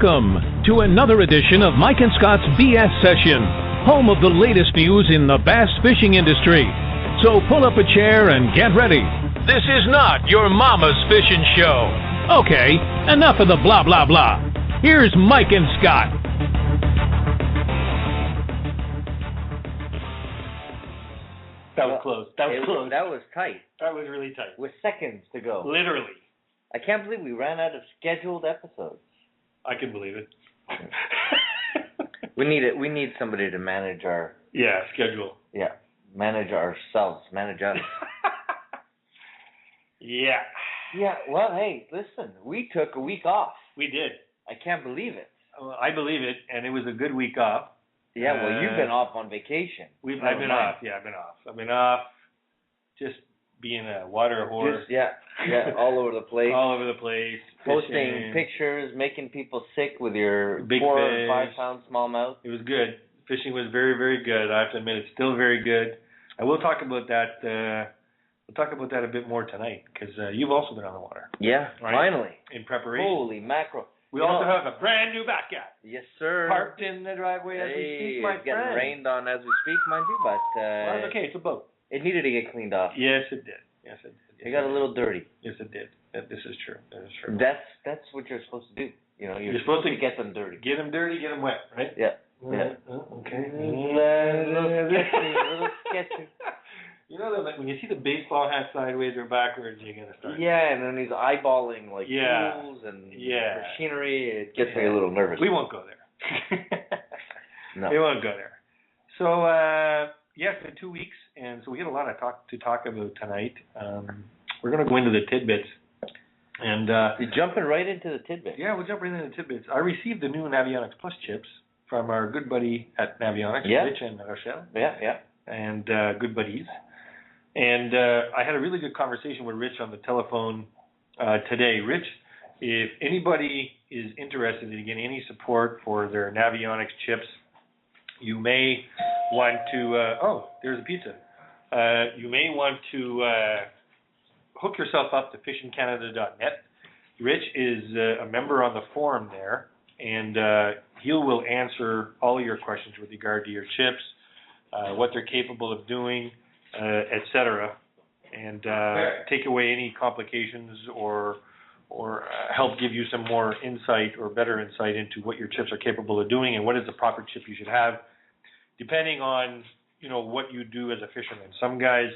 Welcome to another edition of Mike and Scott's BS Session, home of the latest news in the bass fishing industry. So pull up a chair and get ready. This is not your mama's fishing show. Okay, enough of the blah, blah, blah. Here's Mike and Scott. That was close. That was tight. That was really tight. With seconds to go. Literally. I can't believe we ran out of scheduled episodes. I can believe it. We need somebody to manage our... Yeah, schedule. Yeah, manage ourselves, manage us. Yeah. Yeah, well, hey, listen, we took a week off. We did. I can't believe it. I believe it, and it was a good week off. Yeah, well, you've been off on vacation. I've been off. Yeah, I've been off. Just being a water whore. Yeah, all over the place. All over the place. Posting fishing. Pictures, making people sick with your big 4 fish. and 5 pound smallmouth. It was good. Fishing was very, very good. I have to admit, it's still very good. I will talk about that. We'll talk about that a bit more tonight because you've also been on the water. Yeah, right? Finally. In preparation. Holy mackerel. We also have a brand new backyard. Yes, sir. Parked in the driveway as we speak, my it's getting rained on as we speak, mind you, but... well, that's okay. It's a boat. It needed to get cleaned off. Yes, it did. Yes, it did. It got a little dirty. Yes, it did. This is true. That is true. That's what you're supposed to do. You know, you're supposed to get them dirty. Get them dirty, get them wet, right? Yeah. Okay. A little sketchy. You know that when you see the baseball hat sideways or backwards, you're gonna start. Yeah, and then he's eyeballing tools and machinery. It gets me a little nervous. We won't go there. No. We won't go there. So it's been 2 weeks, and so we get a lot of to talk about tonight. We're gonna go into the tidbits. And you're jumping right into the tidbits. Yeah, we'll jump right into the tidbits. I received the new Navionics Plus chips from our good buddy at Navionics, Rich and Rochelle. Yeah. And good buddies. And I had a really good conversation with Rich on the telephone today. Rich, if anybody is interested in getting any support for their Navionics chips, you may want to, there's a pizza. You may want to hook yourself up to fishingcanada.net. Rich is a member on the forum there, and he will answer all your questions with regard to your chips, what they're capable of doing, etc., and take away any complications or help give you some more insight or better insight into what your chips are capable of doing and what is the proper chip you should have, depending on what you do as a fisherman. Some guys,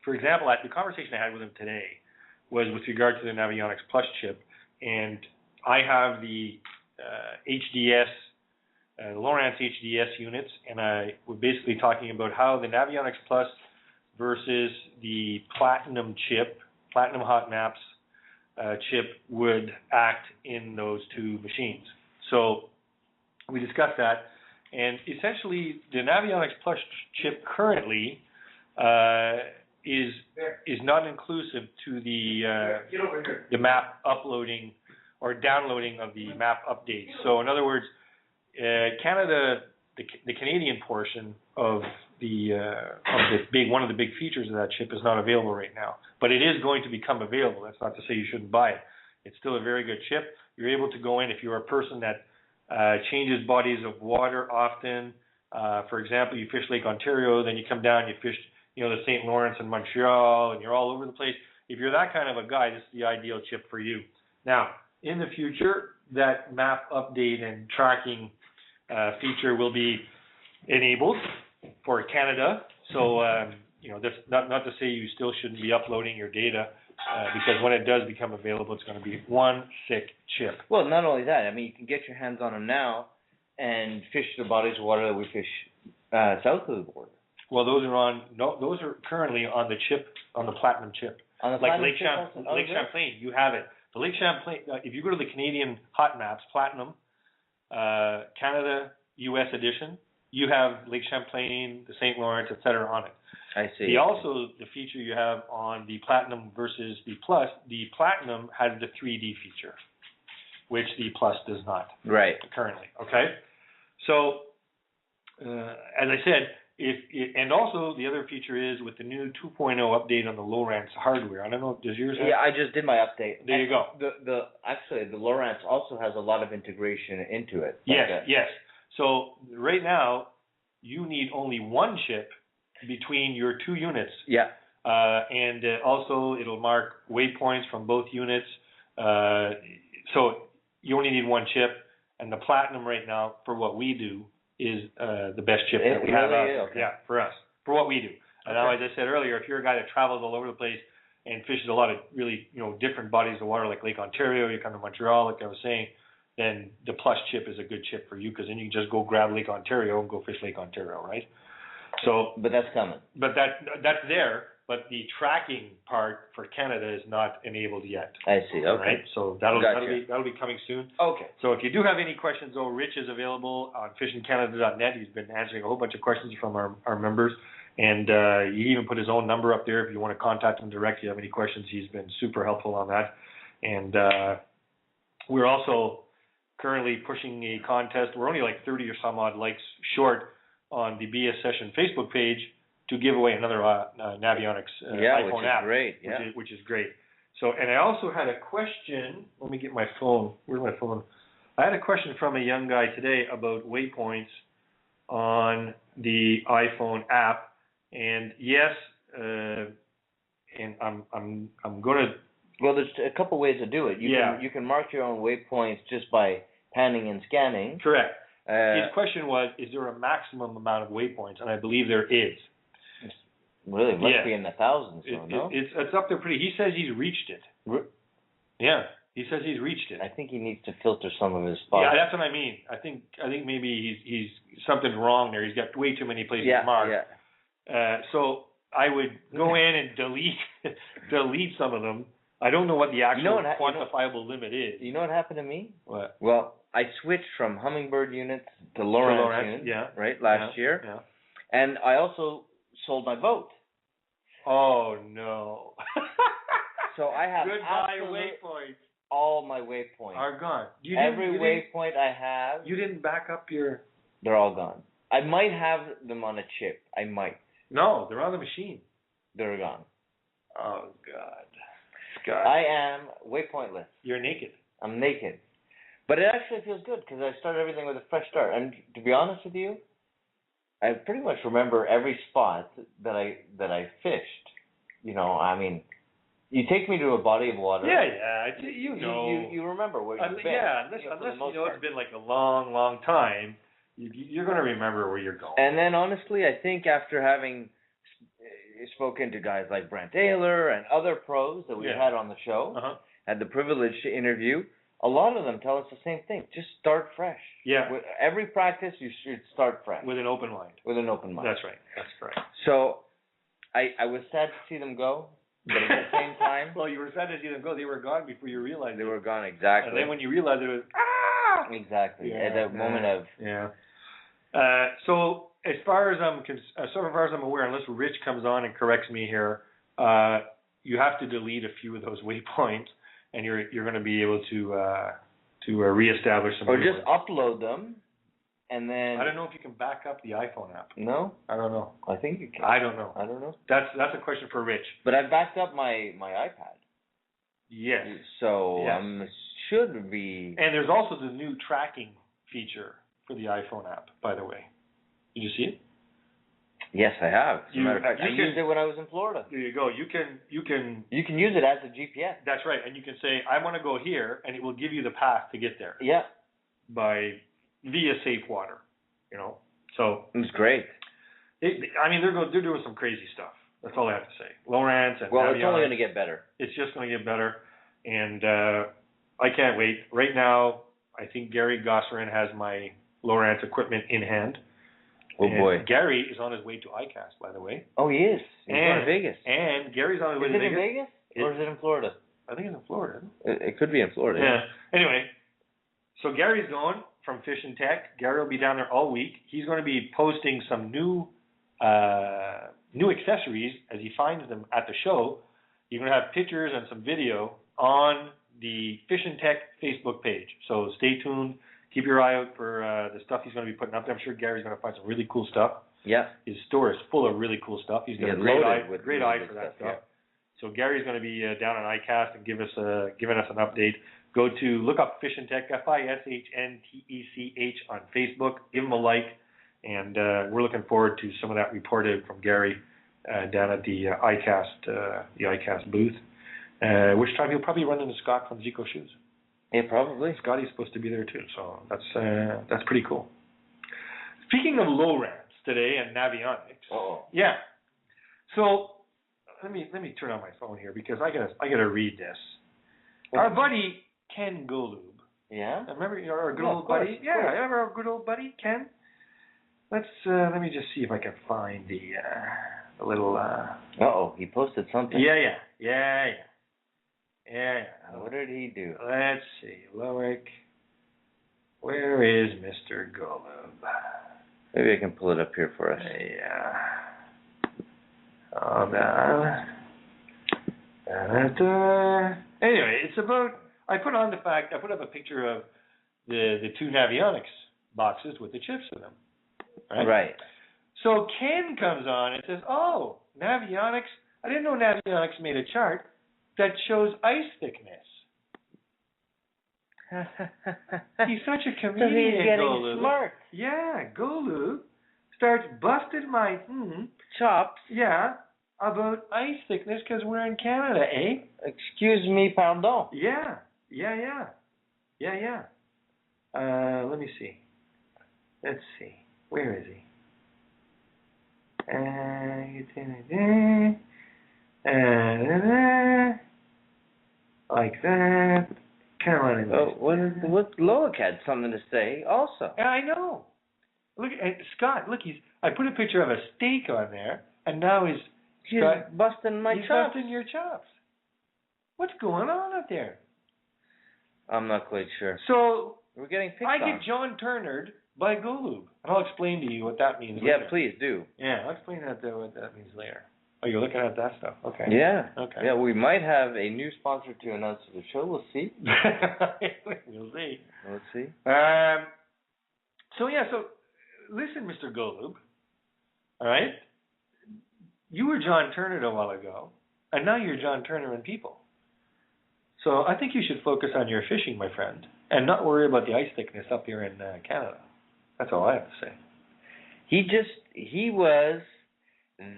for example, the conversation I had with him today was with regard to the Navionics Plus chip, and I have the HDS. Lowrance HDS units, and I was basically talking about how the Navionics Plus versus the Platinum chip, Platinum Hot Maps chip would act in those two machines. So we discussed that, and essentially the Navionics Plus chip currently is not inclusive to the map uploading or downloading of the map updates. So in other words, Canada, the Canadian portion of one of the big features of that chip is not available right now, but it is going to become available. That's not to say you shouldn't buy it. It's still a very good chip. You're able to go in if you're a person that changes bodies of water often. For example, you fish Lake Ontario, then you come down, you fish the St. Lawrence and Montreal, and you're all over the place. If you're that kind of a guy, this is the ideal chip for you. Now, in the future, that map update and tracking feature will be enabled for Canada. So, that's not to say you still shouldn't be uploading your data, because when it does become available, it's going to be one sick chip. Well, not only that, you can get your hands on them now and fish the bodies of water that we fish south of the border. Well, those are currently on the chip, on the Platinum chip. On the like Platinum Lake Champlain, you have it. The Lake Champlain, if you go to the Canadian Hot Maps, Platinum, Canada, U.S. edition, you have Lake Champlain, the St. Lawrence, etc. on it. I see. The feature you have on the Platinum versus the Plus, the Platinum has the 3D feature, which the Plus does not. Right. Currently, okay? So, as I said, And also the other feature is with the new 2.0 update on the Lowrance hardware. I don't know, does yours have? Yeah, I just did my update. There you go. Actually, the Lowrance also has a lot of integration into it. Yes. So right now, you need only one chip between your two units. Yeah. And also it'll mark waypoints from both units. So you only need one chip, and the Platinum right now for what we do is the best chip that we have out there. Okay. Yeah, for us, for what we do. And now, as I said earlier, if you're a guy that travels all over the place and fishes a lot of really, different bodies of water like Lake Ontario, you come to Montreal, like I was saying, then the Plus chip is a good chip for you, because then you can just go grab Lake Ontario and go fish Lake Ontario, right? So, but that's coming. But that's there. But the tracking part for Canada is not enabled yet. I see. Okay. Right. So that'll be coming soon. Okay. So if you do have any questions, though, Rich is available on fishingcanada.net. He's been answering a whole bunch of questions from our members, and he even put his own number up there if you want to contact him directly. If you have any questions, he's been super helpful on that. And we're also currently pushing a contest. We're only like 30 or some odd likes short on the BS Session Facebook page to give away another Navionics iPhone app. Great. Which is great. So, and I also had a question. Let me get my phone. Where's my phone? I had a question from a young guy today about waypoints on the iPhone app. And yes, and I'm going to. Well, there's a couple ways to do it. You can mark your own waypoints just by panning and scanning. Correct. His question was, is there a maximum amount of waypoints? And I believe there is. Really? It must be in the thousands, no? It's up there pretty. He says he's reached it. Yeah, he says he's reached it. I think he needs to filter some of his spots. Yeah, that's what I mean. I think maybe he's something's wrong there. He's got way too many places marked. Yeah. So I would go in and delete some of them. I don't know what the actual quantifiable limit is. You know what happened to me? What? Well, I switched from Hummingbird units to Lowrance units, right, last year. Yeah. And I also sold my boat. Oh, no. So I have goodbye waypoints. All my waypoints are gone. Every waypoint I have. You didn't back up your... They're all gone. I might have them on a chip. I might. No, they're on the machine. They're gone. Oh, God. I am waypointless. You're naked. I'm naked. But it actually feels good because I started everything with a fresh start. And to be honest with you, I pretty much remember every spot that I fished. I mean, you take me to a body of water. Yeah, you remember where you've been. Yeah, unless it's been like a long, long time, you're going to remember where you're going. And then honestly, I think after having spoken to guys like Brent Taylor and other pros that we've had on the show, had the privilege to interview, a lot of them tell us the same thing. Just start fresh. Yeah. With every practice, you should start fresh. With an open mind. With an open mind. That's right. That's correct. So, I was sad to see them go, but at the same time... Well, you were sad to see them go. They were gone before you realized they were gone, exactly. And then when you realized it was, ah! Exactly. At that moment of... Yeah. So, as far as I'm aware, unless Rich comes on and corrects me here, you have to delete a few of those waypoints, and you're going to be able to reestablish some. Or just upload them, and then. I don't know if you can back up the iPhone app. No, I don't know. I think you can. I don't know. That's a question for Rich. But I backed up my iPad. Yes. So should be. And there's also the new tracking feature for the iPhone app, by the way. Did you see it? Yes, I have. As a matter of fact, I used it when I was in Florida. There you go. You can use it as a GPS. That's right, and you can say, I want to go here, and it will give you the path to get there. Yeah. Via safe water, So it was great. They're doing some crazy stuff. That's all I have to say. Lowrance and it's only going to get better. It's just going to get better, and I can't wait. Right now, I think Gary Gosserin has my Lowrance equipment in hand. Oh, boy. Gary is on his way to ICAST, by the way. Oh, he is. He's going to Vegas. And Gary's on his way to Vegas. Is it in Vegas? Or is it in Florida? I think it's in Florida. It could be in Florida. Yeah. Anyway, so Gary's going from Fish and Tech. Gary will be down there all week. He's going to be posting some new accessories as he finds them at the show. You're going to have pictures and some video on the Fish and Tech Facebook page. So stay tuned. Keep your eye out for the stuff he's going to be putting up there. I'm sure Gary's going to find some really cool stuff. Yeah. His store is full of really cool stuff. He's got a great eye for that stuff. Yeah. So Gary's going to be down on ICAST and giving us an update. Go to look up Fish and Tech, FISHNTECH on Facebook. Give him a like, and we're looking forward to some of that reported from Gary down at the ICAST booth. Which time he'll probably run into Scott from Zico Shoes. Yeah, probably. Scotty's supposed to be there too, so that's pretty cool. Speaking of Lowrance today and Navionics. Oh. Yeah. So let me turn on my phone here because I gotta read this. Our buddy Ken Golub. Yeah. Remember our good old buddy? Yeah, remember our good old buddy Ken? Let me just see if I can find the little. He posted something. Yeah. What did he do? Let's see, Loic. Where is Mr. Golub? Maybe I can pull it up here for us. Yeah. Hold on. Anyway, it's about. I put up a picture of the two Navionics boxes with the chips in them. Right. So Ken comes on and says, "Oh, Navionics! I didn't know Navionics made a chart that shows ice thickness." He's such a comedian. So he's getting Golub. smart. Yeah, Golub starts busting my chops. Yeah, about ice thickness because we're in Canada, eh? Excuse me, pardon. Yeah. Let me see. Let's see. Where is he? Like that. Come on. What Loic had something to say also. I know. Look, Scott. Look, I put a picture of a steak on there, and now he's busting my chops. Busting your chops. What's going on out there? I'm not quite sure. So we're getting picked I on. get John Turnered by Golub, and I'll explain to you what that means later. Yeah, please do. Yeah, I'll explain what that means later. Oh, you're looking at that stuff? Okay. Yeah. Okay. Yeah, we might have a new sponsor to announce for the show. We'll see. We'll see. We'll see. So listen, Mr. Golub. All right. You were John Turner a while ago, and now you're John Turner in people. So I think you should focus on your fishing, my friend, and not worry about the ice thickness up here in Canada. That's all I have to say. He was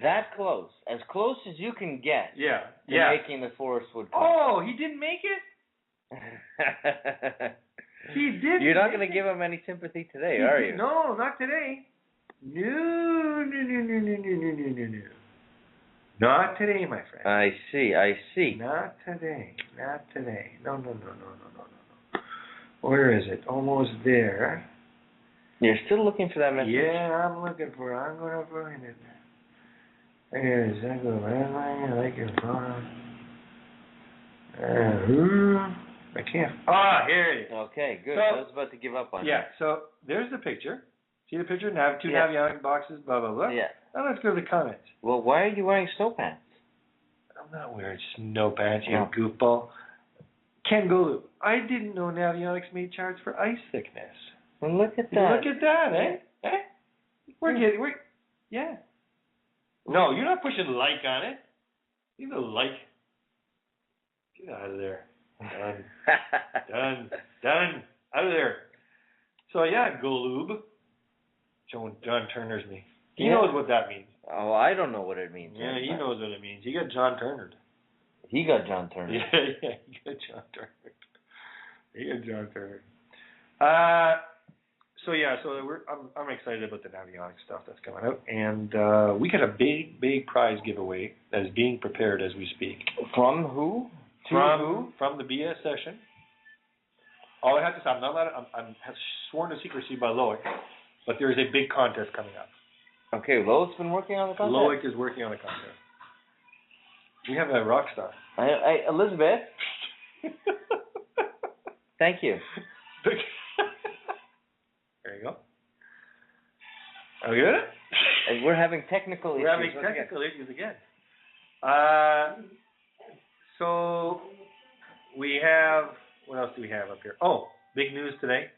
that close, as close as you can get. Yeah. To making the Forest Wood Cup. Oh, he didn't make it? He didn't. You're not going to give him any sympathy today, are you? No, not today. No. Not today, my friend. I see. Not today. No. Where is it? Almost there. You're still looking for that message? Yeah, I'm looking for it. I'm going to find it. There it is. I go right line. I like it. I can't. Here it is. Okay, good. So, I was about to give up on you. Yeah, so there's the picture. See the picture? Two Navionics boxes, blah, blah, blah. Yeah. Now let's go to the comments. Well, why are you wearing snow pants? I'm not wearing snow pants, you goofball. Ken Golub, I didn't know Navionics made charts for ice thickness. Well, look at that. Look at that, eh? We're No, you're not pushing like on it. Leave the like. Get out of there. Done. Out of there. So Golub. John Turner's me. He knows what that means. Oh, I don't know what it means. Yeah, he knows what it means. He got John Turnered. He got John Turner. Yeah, he got John Turner. I'm excited about the Navionics stuff that's coming out, and we got a big prize giveaway that is being prepared as we speak. From who? From the BS session. All I have to say, I'm sworn to secrecy by Loic, but there is a big contest coming up. Okay, Loic's been working on the contest? Loic is working on the contest. We have a rock star. Elizabeth. Thank you. There you go. Are we good? And we're having technical issues. We're having technical issues again. So we have, what else do we have up here? Oh, big news today.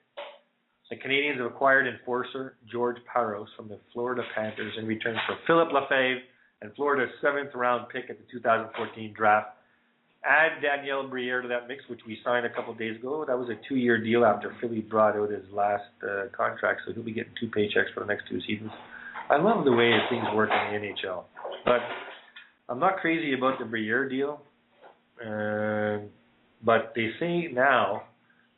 The Canadians have acquired enforcer George Parros from the Florida Panthers in return for Philip Lefebvre and Florida's 7th round pick at the 2014 draft. Add Daniel Briere to that mix, which we signed a couple of days ago. That was a 2-year deal after Philly brought out his last contract, so he'll be getting 2 paychecks for the next 2 seasons. I love the way things work in the NHL, but I'm not crazy about the Briere deal. But they say now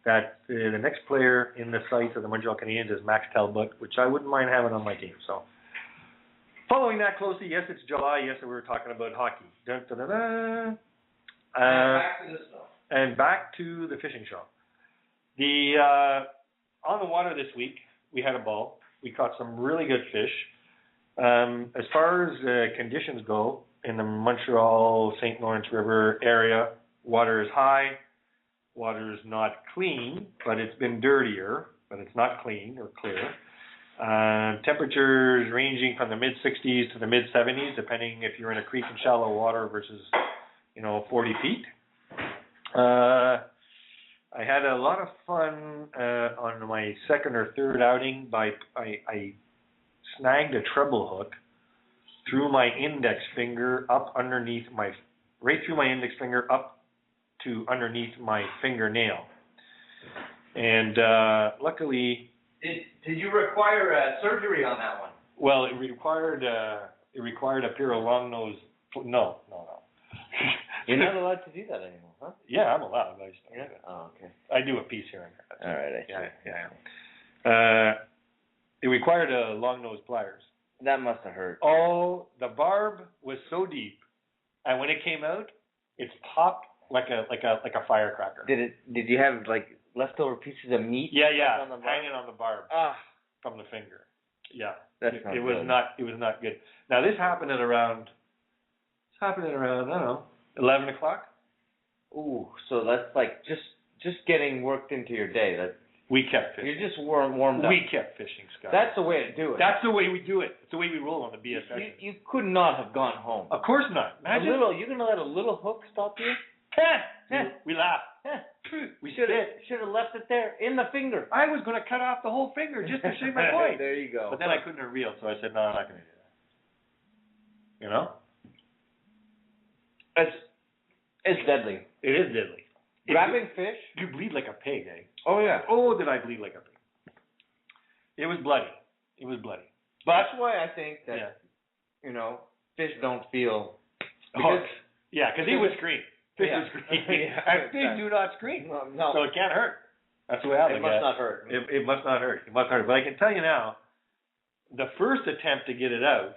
that the next player in the sights of the Montreal Canadiens is Max Talbot, which I wouldn't mind having on my team. So, following that closely, yes, it's July. Yes, we were talking about hockey. Dun, dun, dun, dun. Back to the snow. And back to the fishing show. On the water this week, we had a ball. We caught some really good fish. As far as conditions go in the Montreal, St. Lawrence River area, water is high. Water is not clean, but it's been dirtier, but it's not clean or clear. Temperatures ranging from the mid-60s to the mid-70s, depending if you're in a creek in shallow water versus 40 feet. I had a lot of fun on my second or third outing. I snagged a treble hook through my index finger up underneath right through my index finger up to underneath my fingernail. And luckily... Did you require surgery on that one? Well, it required a pair of long nose... No. You're not allowed to do that anymore, huh? Yeah, I'm allowed. Oh, okay. I do a piece here and there. All right, Yeah. It required a long nose pliers. That must have hurt. Oh, the barb was so deep, and when it came out, it's popped like a firecracker. Did you have like leftover pieces of meat? Yeah, hanging on the barb from the finger. Yeah, it was not good. Now this happened at around I don't know 11 o'clock. Ooh, so that's like just getting worked into your day. We kept fishing. You're just warmed up. We kept fishing, Scott. That's the way to do it. That's the way we do it. It's the way we roll on the BS session. You could not have gone home. Of course not. Imagine. You're going to let a little hook stop you? We laugh. We should have left it there in the finger. I was going to cut off the whole finger just to show my point. There you go. But then I couldn't have reeled, so I said, no, I'm not going to do that. It's deadly. It is deadly. Grabbing fish? You bleed like a pig, eh? Oh, yeah. Oh, did I bleed like a pig. It was bloody. But that's why I think that, fish don't feel... Because he would scream. Fish would scream. And fish do not scream. No. So it can't hurt. That's the way I look at it. It must not hurt. It must not hurt. It must hurt. But I can tell you now, the first attempt to get it out,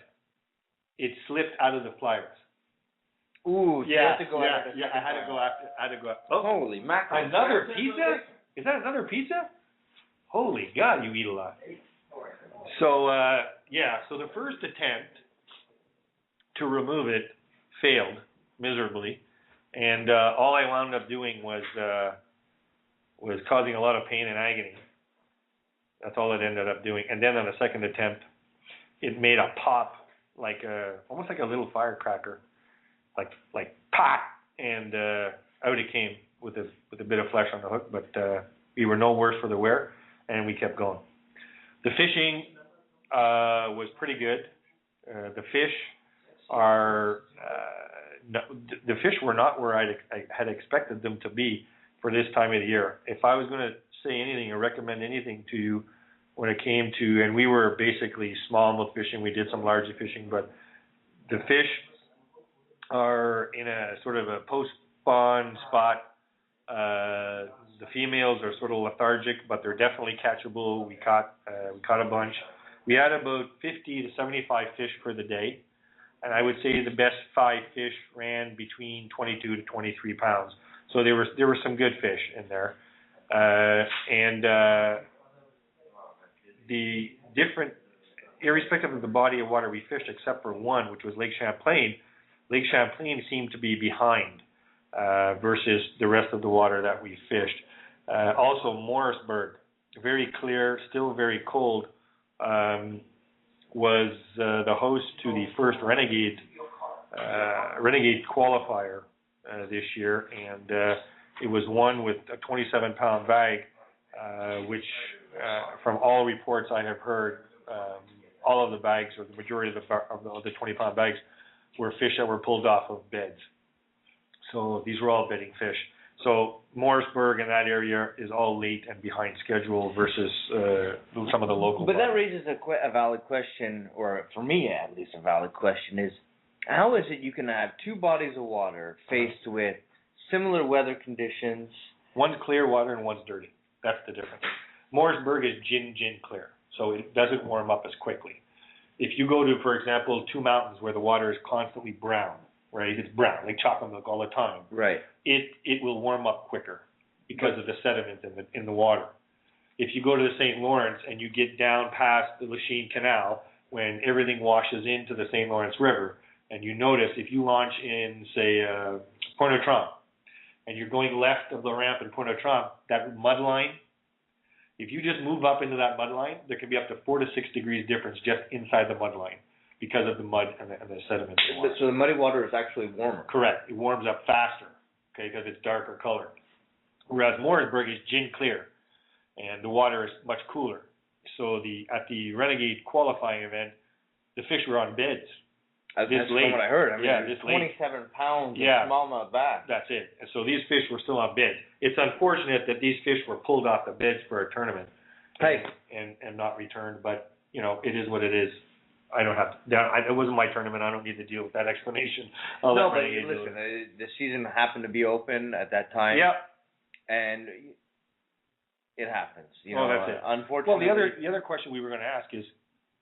it slipped out of the pliers. Ooh, so you have to go after. I had to go after. Oh, holy mackerel! Another pizza? Is that another pizza? Holy God, you eat a lot. So so the first attempt to remove it failed miserably, and all I wound up doing was causing a lot of pain and agony. That's all it ended up doing. And then on the second attempt, it made a pop almost like a little firecracker. Like pop, and out it came with a bit of flesh on the hook, but we were no worse for the wear, and we kept going. The fishing was pretty good. The fish were not where I had expected them to be for this time of the year. If I was going to say anything or recommend anything to you when it came to, and we were basically smallmouth fishing, we did some larger fishing, but the fish are in a sort of a post-spawn spot. The females are sort of lethargic, but they're definitely catchable. We caught a bunch. We had about 50 to 75 fish for the day, and I would say the best 5 fish ran between 22 to 23 pounds. So there were some good fish in there, the different, irrespective of the body of water we fished, except for one, which was Lake Champlain. Lake Champlain seemed to be behind versus the rest of the water that we fished. Also, Morrisburg, very clear, still very cold, was the host to the first Renegade qualifier this year, and it was won with a 27-pound bag, which from all reports I have heard, all of the bags, or the majority of the 20-pound bags, were fish that were pulled off of beds. So these were all bedding fish. So Morrisburg and that area is all late and behind schedule versus some of the local. But that raises a valid question, or for me at least a valid question, is how is it you can have two bodies of water faced with similar weather conditions? One's clear water and one's dirty. That's the difference. Morrisburg is gin clear, so it doesn't warm up as quickly. If you go to, for example, Two Mountains where the water is constantly brown, right? It's brown, like chocolate milk all the time. Right. It will warm up quicker because of the sediment in the water. If you go to the St. Lawrence and you get down past the Lachine Canal, when everything washes into the St. Lawrence River, and you notice if you launch in, say, Pointe-aux-Trembles, and you're going left of the ramp in Pointe-aux-Trembles, that mud line, if you just move up into that mud line, there can be up to 4 to 6 degrees difference just inside the mud line because of the mud and the sediment in the water. So the muddy water is actually warmer. Correct. It warms up faster, okay, because it's darker color. Whereas Morrisburg is gin clear, and the water is much cooler. So at the Renegade qualifying event, the fish were on beds. That's from what I heard. I mean, this 27 pounds of smallmouth bass. That's it. And so these fish were still on beds. It's unfortunate that these fish were pulled off the beds for a tournament and not returned, but, you know, it is what it is. I don't have to. It wasn't my tournament. I don't need to deal with that explanation. No, but listen, the season happened to be open at that time. Yep. And it happens. You know, that's it. Unfortunately. Well, the other question we were going to ask is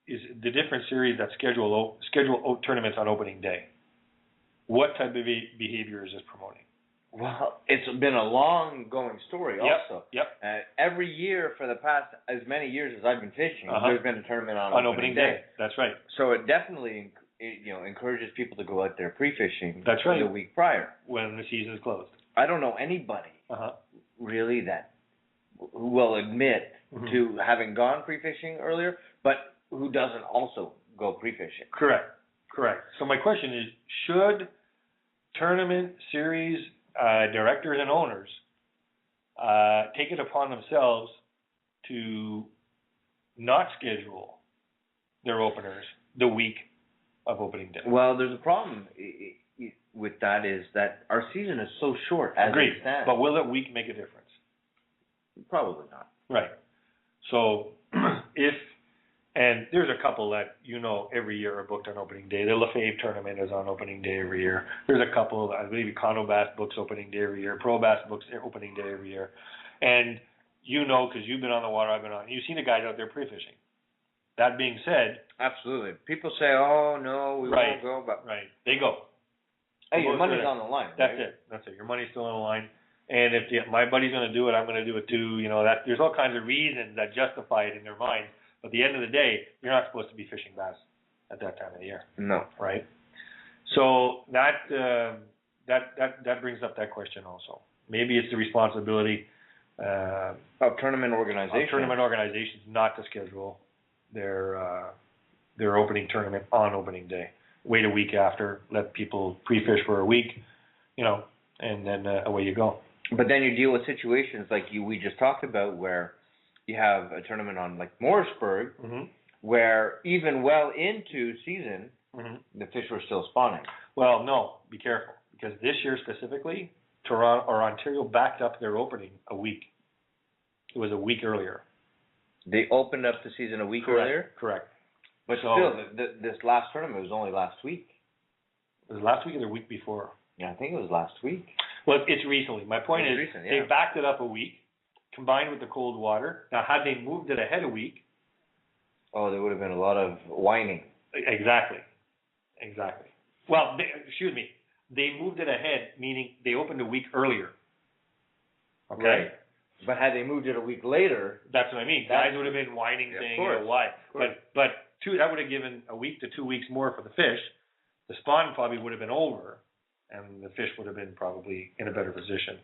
the different series that schedule tournaments on opening day. What type of behavior is this promoting? Well, it's been a long-going story also. Yep. Every year for the past as many years as I've been fishing, there's been a tournament on opening day. That's right. So it definitely encourages people to go out there pre-fishing. That's right. The week prior. When the season is closed. I don't know anybody really who will admit to having gone pre-fishing earlier, but who doesn't also go pre-fishing. Correct. So my question is, should tournament series directors and owners take it upon themselves to not schedule their openers the week of opening day? Well, there's a problem with that, is that our season is so short as it stands. But will a week make a difference? Probably not. Right. So and there's a couple that every year are booked on opening day. The Lefebvre tournament is on opening day every year. There's a couple, I believe Econo Bass books opening day every year. Pro Bass books opening day every year. And because you've been on the water, I've been on, you've seen the guys out there pre-fishing. That being said. Absolutely. People say, oh, no, we won't go. But they go. Hey, your money's on the line. That's it. Your money's still on the line. And if my buddy's going to do it, I'm going to do it too. There's all kinds of reasons that justify it in their mind. But at the end of the day, you're not supposed to be fishing bass at that time of the year. No. Right? So that brings up that question also. Maybe it's the responsibility of tournament organizations. Not to schedule their opening tournament on opening day. Wait a week after, let people pre-fish for a week, and then away you go. But then you deal with situations like we just talked about, where you have a tournament on like Morrisburg, where even well into season, the fish were still spawning. Well, no, be careful, because this year specifically, Toronto or Ontario backed up their opening a week. It was a week earlier. They opened up the season a week earlier? Correct. But still, this last tournament was only last week. It was last week or the week before? Yeah, I think it was last week. Well, it's recently. My point is, they backed it up a week, combined with the cold water. Now, had they moved it ahead a week... Oh, there would have been a lot of whining. Exactly. Well, they moved it ahead, meaning they opened a week earlier. Okay? Right. But had they moved it a week later... That's what I mean. Guys would have been whining, saying, why? But that would have given a week to 2 weeks more for the fish. The spawn probably would have been over, and the fish would have been probably in a better position.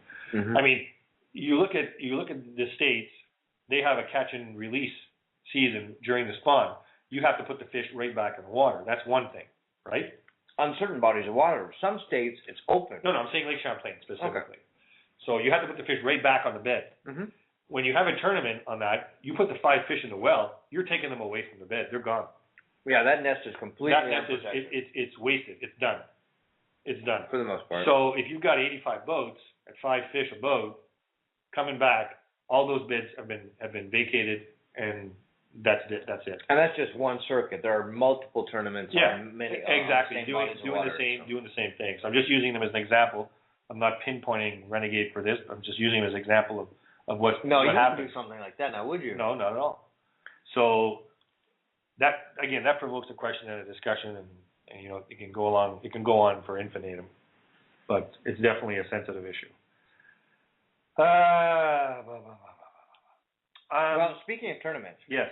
I mean, you look at the States, they have a catch and release season during the spawn. You have to put the fish right back in the water. That's one thing, right? On certain bodies of water. Some states, it's open. No, I'm saying Lake Champlain specifically. Okay. So you have to put the fish right back on the bed. when you have a tournament on that, you put the 5 fish in the well, you're taking them away from the bed. They're gone. Yeah, that nest is completely That nest is it's wasted. It's done. It's done. For the most part. So if you've got 85 boats at 5 fish a boat coming back, all those beds have been vacated, and that's it. That's it. And that's just one circuit. There are multiple tournaments. On many, exactly. doing the same thing. So I'm just using them as an example. I'm not pinpointing Renegade for this. I'm just using them as an example of what happens. No, you wouldn't do something like that now, would you? No, not at all. So that provokes a question and a discussion, and it can go on for infinitum, but it's definitely a sensitive issue. Well, speaking of tournaments, yes,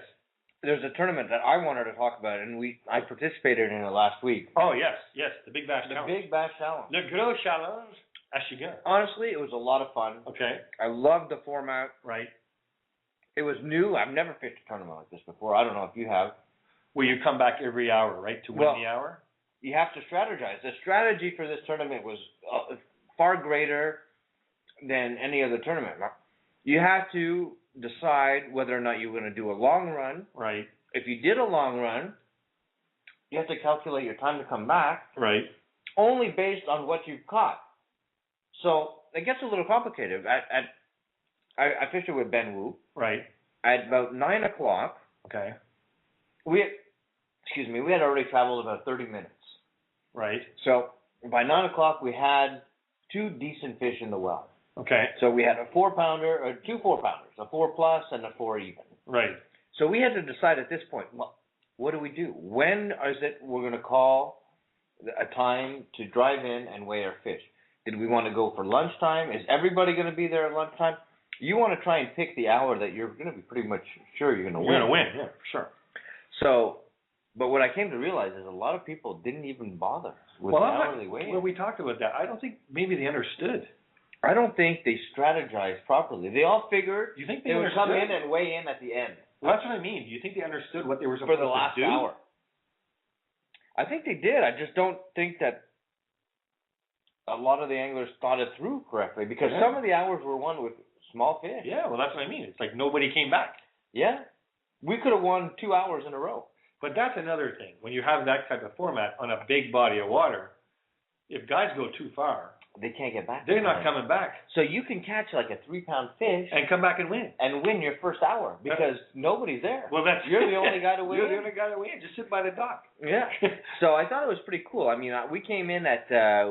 there's a tournament that I wanted to talk about, and I participated in it last week. Oh yes, the Big Bash Challenge. The Big Bash Challenge. Le Gros Challenge. Ashigan. Honestly, it was a lot of fun. Okay. I loved the format. Right. It was new. I've never fished a tournament like this before. I don't know if you have. Where you come back every hour, right, to win the hour? You have to strategize. The strategy for this tournament was far greater than any other tournament. You have to decide whether or not you're going to do a long run. Right. If you did a long run, you have to calculate your time to come back. Right. Only based on what you've caught. So it gets a little complicated. I fished it with Ben Wu. Right. At about 9 o'clock. Okay. We had already traveled about 30 minutes. Right. So by 9 o'clock, we had 2 decent fish in the well. Okay. So we had a 4-pounder, or 2 4-pounders, a 4+ and a 4 even. Right. So we had to decide at this point, well, what do we do? When is it we're going to call a time to drive in and weigh our fish? Did we want to go for lunchtime? Is everybody going to be there at lunchtime? You want to try and pick the hour that you're going to be pretty much sure you're going to win. You're going to win, yeah, for sure. So, but what I came to realize is a lot of people didn't even bother with the hourly weigh-in. Well, we talked about that. I don't think maybe they understood. I don't think they strategized properly. They all figured you think they would come in and weigh in at the end. Well, that's what I mean. Do you think they understood what they were supposed to do? For the last hour. I think they did. I just don't think that a lot of the anglers thought it through correctly, because some of the hours were won with small fish. Yeah, well, that's what I mean. It's like nobody came back. Yeah. We could have won 2 hours in a row. But that's another thing. When you have that type of format on a big body of water, if guys go too far, they can't get back. They're not coming back. So you can catch like a 3-pound fish and come back and win. And win your first hour because nobody's there. Well, you're the only guy to win. You're the only guy to win. Just sit by the dock. Yeah. So I thought it was pretty cool. I mean, we came in at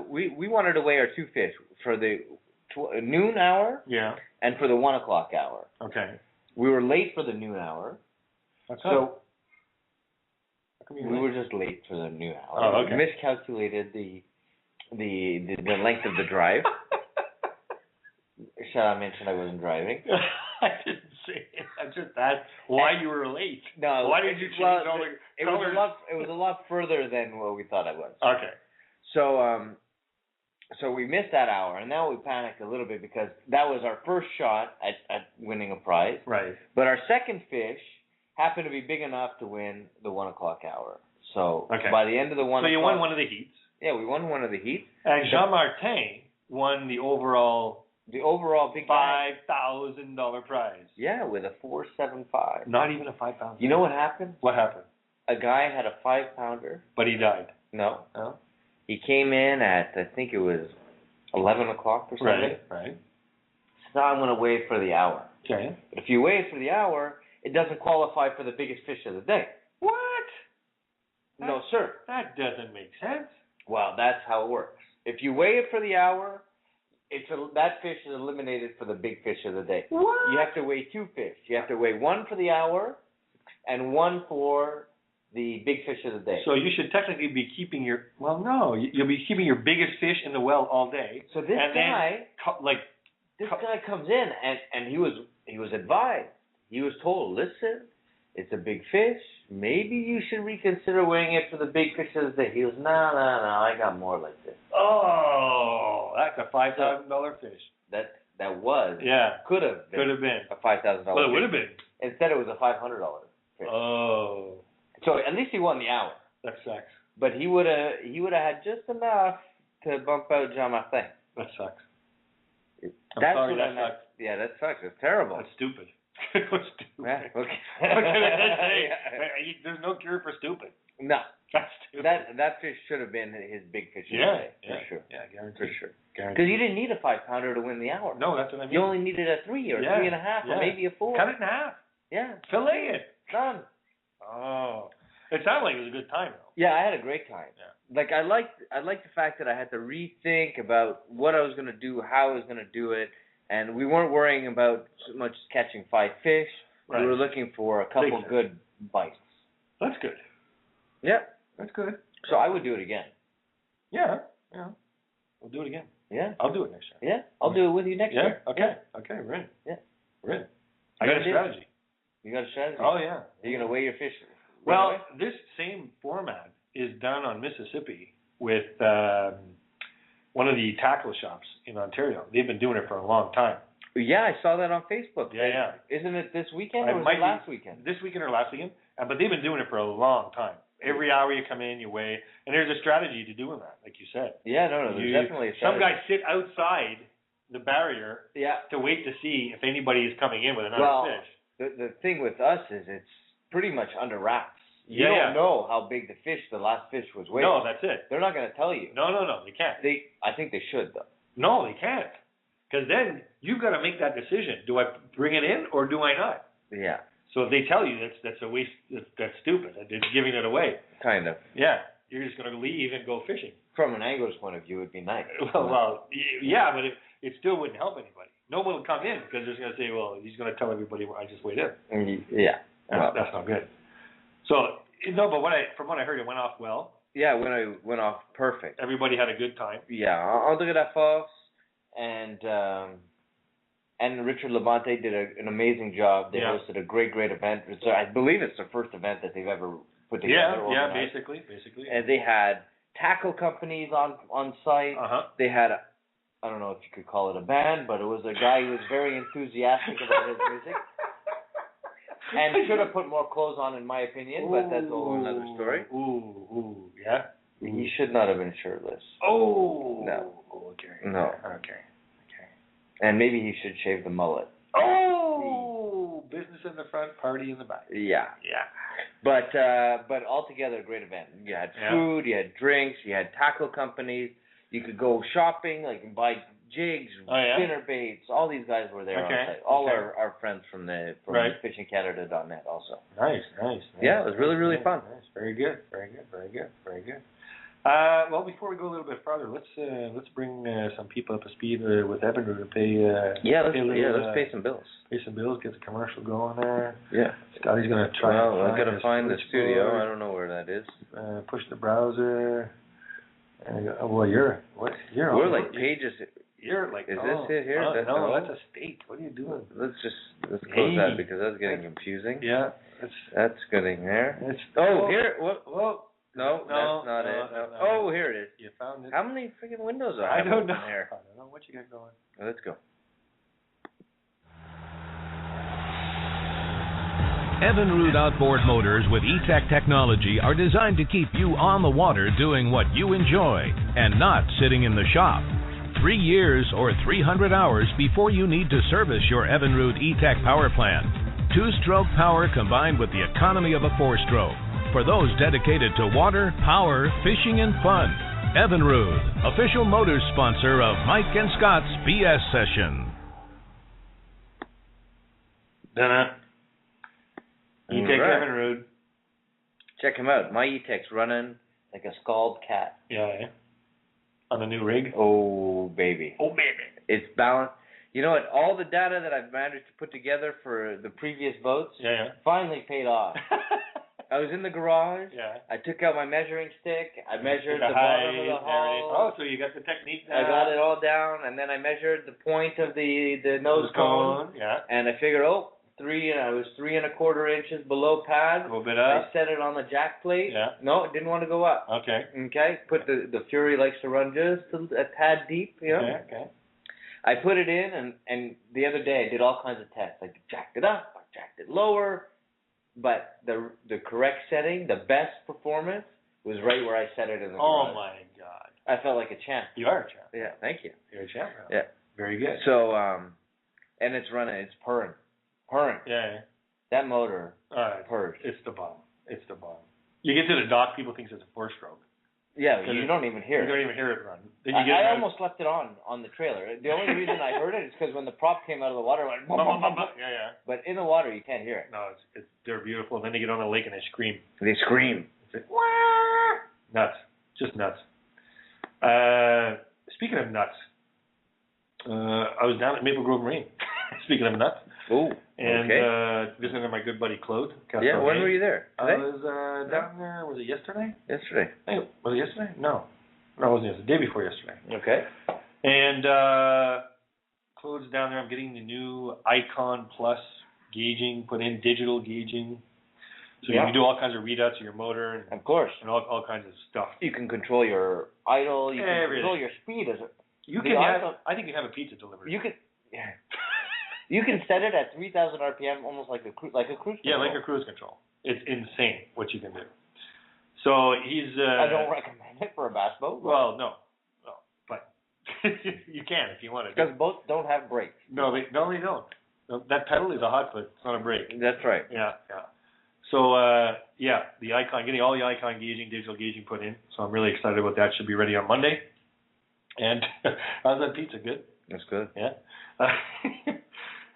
we wanted to weigh our 2 fish for the noon hour. Yeah. And for the 1 o'clock hour. Okay. We were late for the noon hour. So we were just late for the noon hour. Oh, okay. We miscalculated the length of the drive. Shall I mention I wasn't driving? I didn't say it. I just asked why you were late. No. Why did you change all the colors? It was a lot further than what we thought it was. Okay. So we missed that hour, and now we panicked a little bit because that was our first shot at winning a prize. Right. But our second fish happened to be big enough to win the 1 o'clock hour. So by the end of the 1 o'clock... So you won one of the heats. Yeah, we won one of the heats. And Jean Martin won the overall big $5,000 prize. Yeah, with a 4.75. Not even a 5-pound. You know what happened? What happened? A guy had a 5-pounder. But he died. No. Oh. He came in at, I think it was 11 o'clock or something. Right. So now I'm going to weigh for the hour. Okay. But if you weigh for the hour, it doesn't qualify for the biggest fish of the day. What? No, sir. That doesn't make sense. Well, that's how it works. If you weigh it for the hour, that fish is eliminated for the big fish of the day. What? You have to weigh 2 fish. You have to weigh 1 for the hour and 1 for the big fish of the day. So you should technically be keeping your... Well, no. You'll be keeping your biggest fish in the well all day. So this guy comes in, and he was advised. He was told, listen, it's a big fish. Maybe you should reconsider weighing it for the big fish of the day. He goes, no, I got more like this. Oh, that's a $5,000 fish. That was. Yeah. Could have been a $5,000 Well, it would have been. Instead, it was a $500 fish. Oh. So at least he won the hour. That sucks. But he would have had just enough to bump out Jean Martin. That sucks. That's sorry, that sucks. Yeah, that sucks. It's terrible. That's stupid. It was stupid. Yeah, okay. What can I say? There's no cure for stupid. No. That's stupid. That fish should have been his big fish of the day, for sure. Yeah, guaranteed. For sure. Guaranteed. Because you didn't need a 5-pounder to win the hour. No, that's what I mean. You only needed a 3 or 3.5 or maybe a 4. Cut it in half. Yeah. Fillet it. Done. Oh. It sounded like it was a good time, though. Yeah, I had a great time. Yeah. Like, I liked the fact that I had to rethink about what I was going to do, how I was going to do it, and we weren't worrying about so much catching 5 fish. Right. We were looking for a couple good bites. That's good. Yeah. That's good. So I would do it again. Yeah. We'll do it again. Yeah. I'll do it next year. Yeah. I'll do it with you next year. Okay. Yeah. Okay, we're in. Yeah. We're in. I got a strategy. You got a strategy? Oh, yeah. Are you going to weigh your fish? Well, this same format is done on Mississippi with one of the tackle shops in Ontario. They've been doing it for a long time. Yeah, I saw that on Facebook. Yeah. Isn't it this weekend or was it last weekend? This weekend or last weekend. But they've been doing it for a long time. Every hour you come in, you weigh. And there's a strategy to doing that, like you said. Yeah, no, there's definitely a strategy. Some guys sit outside the barrier to wait to see if anybody is coming in with another fish. The thing with us is it's pretty much under wraps. You don't know how big the last fish was weighing. No, that's it. They're not going to tell you. No, they can't. I think they should, though. No, they can't. Because then you've got to make that decision. Do I bring it in or do I not? Yeah. So if they tell you that's a waste, that's stupid. It's giving it away. Kind of. Yeah. You're just going to leave and go fishing. From an angler's point of view, it'd be nice. Well, yeah, but it still wouldn't help anybody. No one will come in because they're just going to say, well, he's going to tell everybody I just weighed in. Yeah. That's not good. So, no, but from what I heard, it went off well. Yeah, it went off perfect. Everybody had a good time. Yeah, I'll look at that, folks. And Richard Levante did an amazing job. They hosted a great event. So I believe it's the first event that they've ever put together. Yeah, basically. And they had tackle companies on site. They had, I don't know if you could call it a band, but it was a guy who was very enthusiastic about his music. And should have put more clothes on, in my opinion, but that's a whole other story. Yeah. He should not have been shirtless. Oh. No. Okay. No. Okay. And maybe he should shave the mullet. Oh, business in the front, party in the back. Yeah. But altogether, a great event. You had food, you had drinks, you had tackle companies. You could go shopping, like buy jigs, spinner baits. All these guys were there on site. All our friends from FishingCanada.net also. Nice. Yeah, it was really fun. Nice. Very good. Well, before we go a little bit farther, let's bring some people up to speed with Evinrude and pay. Let's pay some bills. Pay some bills. Get the commercial going there. Yeah. Scotty's gonna try. Well, I gotta find the studio. I don't know where that is. Push the browser. We're like pages. You're like. Is this it here? No, that's a state. What are you doing? Let's close that because that's getting confusing. Yeah. That's getting there. Here. Whoa. No, that's not it. No. Oh, here it is. You found it. How many freaking windows are I don't know. Here? I don't know what you got going. Let's go. Evinrude outboard motors with E-Tech technology are designed to keep you on the water doing what you enjoy and not sitting in the shop. 3 years or 300 hours before you need to service your Evinrude E-Tech power plant. 2-stroke power combined with the economy of a 4-stroke. For those dedicated to water, power, fishing, and fun. Evinrude, official motors sponsor of Mike and Scott's BS Session. E-Tech Evinrude. Check him out. My E-Tech's running like a scald cat. Yeah. On the new rig? Oh, baby. It's balanced. You know what? All the data that I've managed to put together for the previous boats finally paid off. I was in the garage. Yeah. I took out my measuring stick. I measured the bottom of the hull. Oh, so you got the technique now. I got it all down, and then I measured the point of the nose cone. Yeah. And I figured, I was 3 1/4 inches below pad. A little bit up. I set it on the jack plate. Yeah. No, it didn't want to go up. Okay. Put the Fury likes to run just a tad deep. You know. Okay. I put it in, and the other day I did all kinds of tests. I jacked it up. I jacked it lower. But the correct setting, the best performance, was right where I set it in the garage. Oh, my God. I felt like a champ. You are a champ. Yeah, thank you. You're a champ. Yeah. Very good. So And it's running. It's purring. Yeah. That motor purrs. It's the bomb. You get to the dock, people think it's a 4-stroke. Yeah, you don't even hear it. You don't even hear it run. Then I almost left it on the trailer. The only reason I heard it is because when the prop came out of the water, it went bum, bum, bum, bum. Yeah. But in the water, you can't hear it. No, they're beautiful. And then they get on the lake and they scream. They scream. Nuts. Just nuts. Speaking of nuts, I was down at Maple Grove Marine. Speaking of nuts. Oh, and visiting my good buddy Claude. Yeah, when were you there? Today? I was down there, was it yesterday? Yesterday. Hey, was it yesterday? No, it wasn't yesterday. The day before yesterday. Okay. And Claude's down there. I'm getting the new Icon Plus gauging put in, digital gauging. So you can do all kinds of readouts of your motor. And, of course. And all kinds of stuff. You can control your idle. You can control your speed. I think you have a pizza delivered. You can... Yeah. You can set it at 3,000 RPM, almost like a cruise control. Yeah, like a cruise control. It's insane what you can do. So he's... I don't recommend it for a bass boat. Well, no. But you can if you want to. Because boats don't have brakes. No, they don't. No, that pedal is a hot foot. It's not a brake. That's right. Yeah. So, the Icon, getting all the Icon gauging, digital gauging put in. So I'm really excited about that. Should be ready on Monday. And how's that pizza? Good? That's good. Yeah.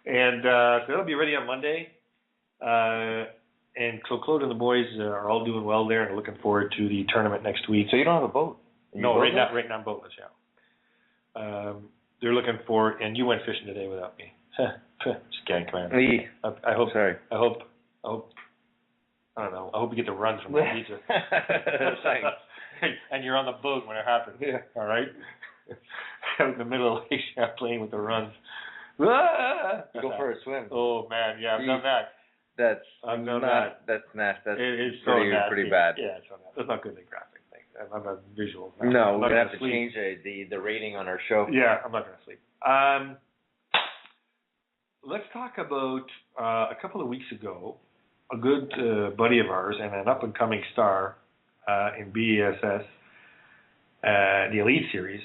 And so it'll be ready on Monday. And so Claude and the boys are all doing well there and looking forward to the tournament next week. So you don't have a boat? No, right now I'm boatless, yeah. They're looking for, and you went fishing today without me. Skank, man. I hope. Sorry. I hope. I don't know. I hope you get the run from the pizza. And you're on the boat when it happens. Yeah. All right. Out in the middle of Lake Champlain with the runs. Go for a swim. Oh man, yeah, I've done that. That's nasty. That's it's pretty bad. Yeah, it's so nasty. That's not good in graphic thing. I'm a visual. No, we're gonna have to change the rating on our show. Yeah, I'm not gonna sleep. Let's talk about a couple of weeks ago, a good buddy of ours and an up and coming star in BESS, the Elite Series,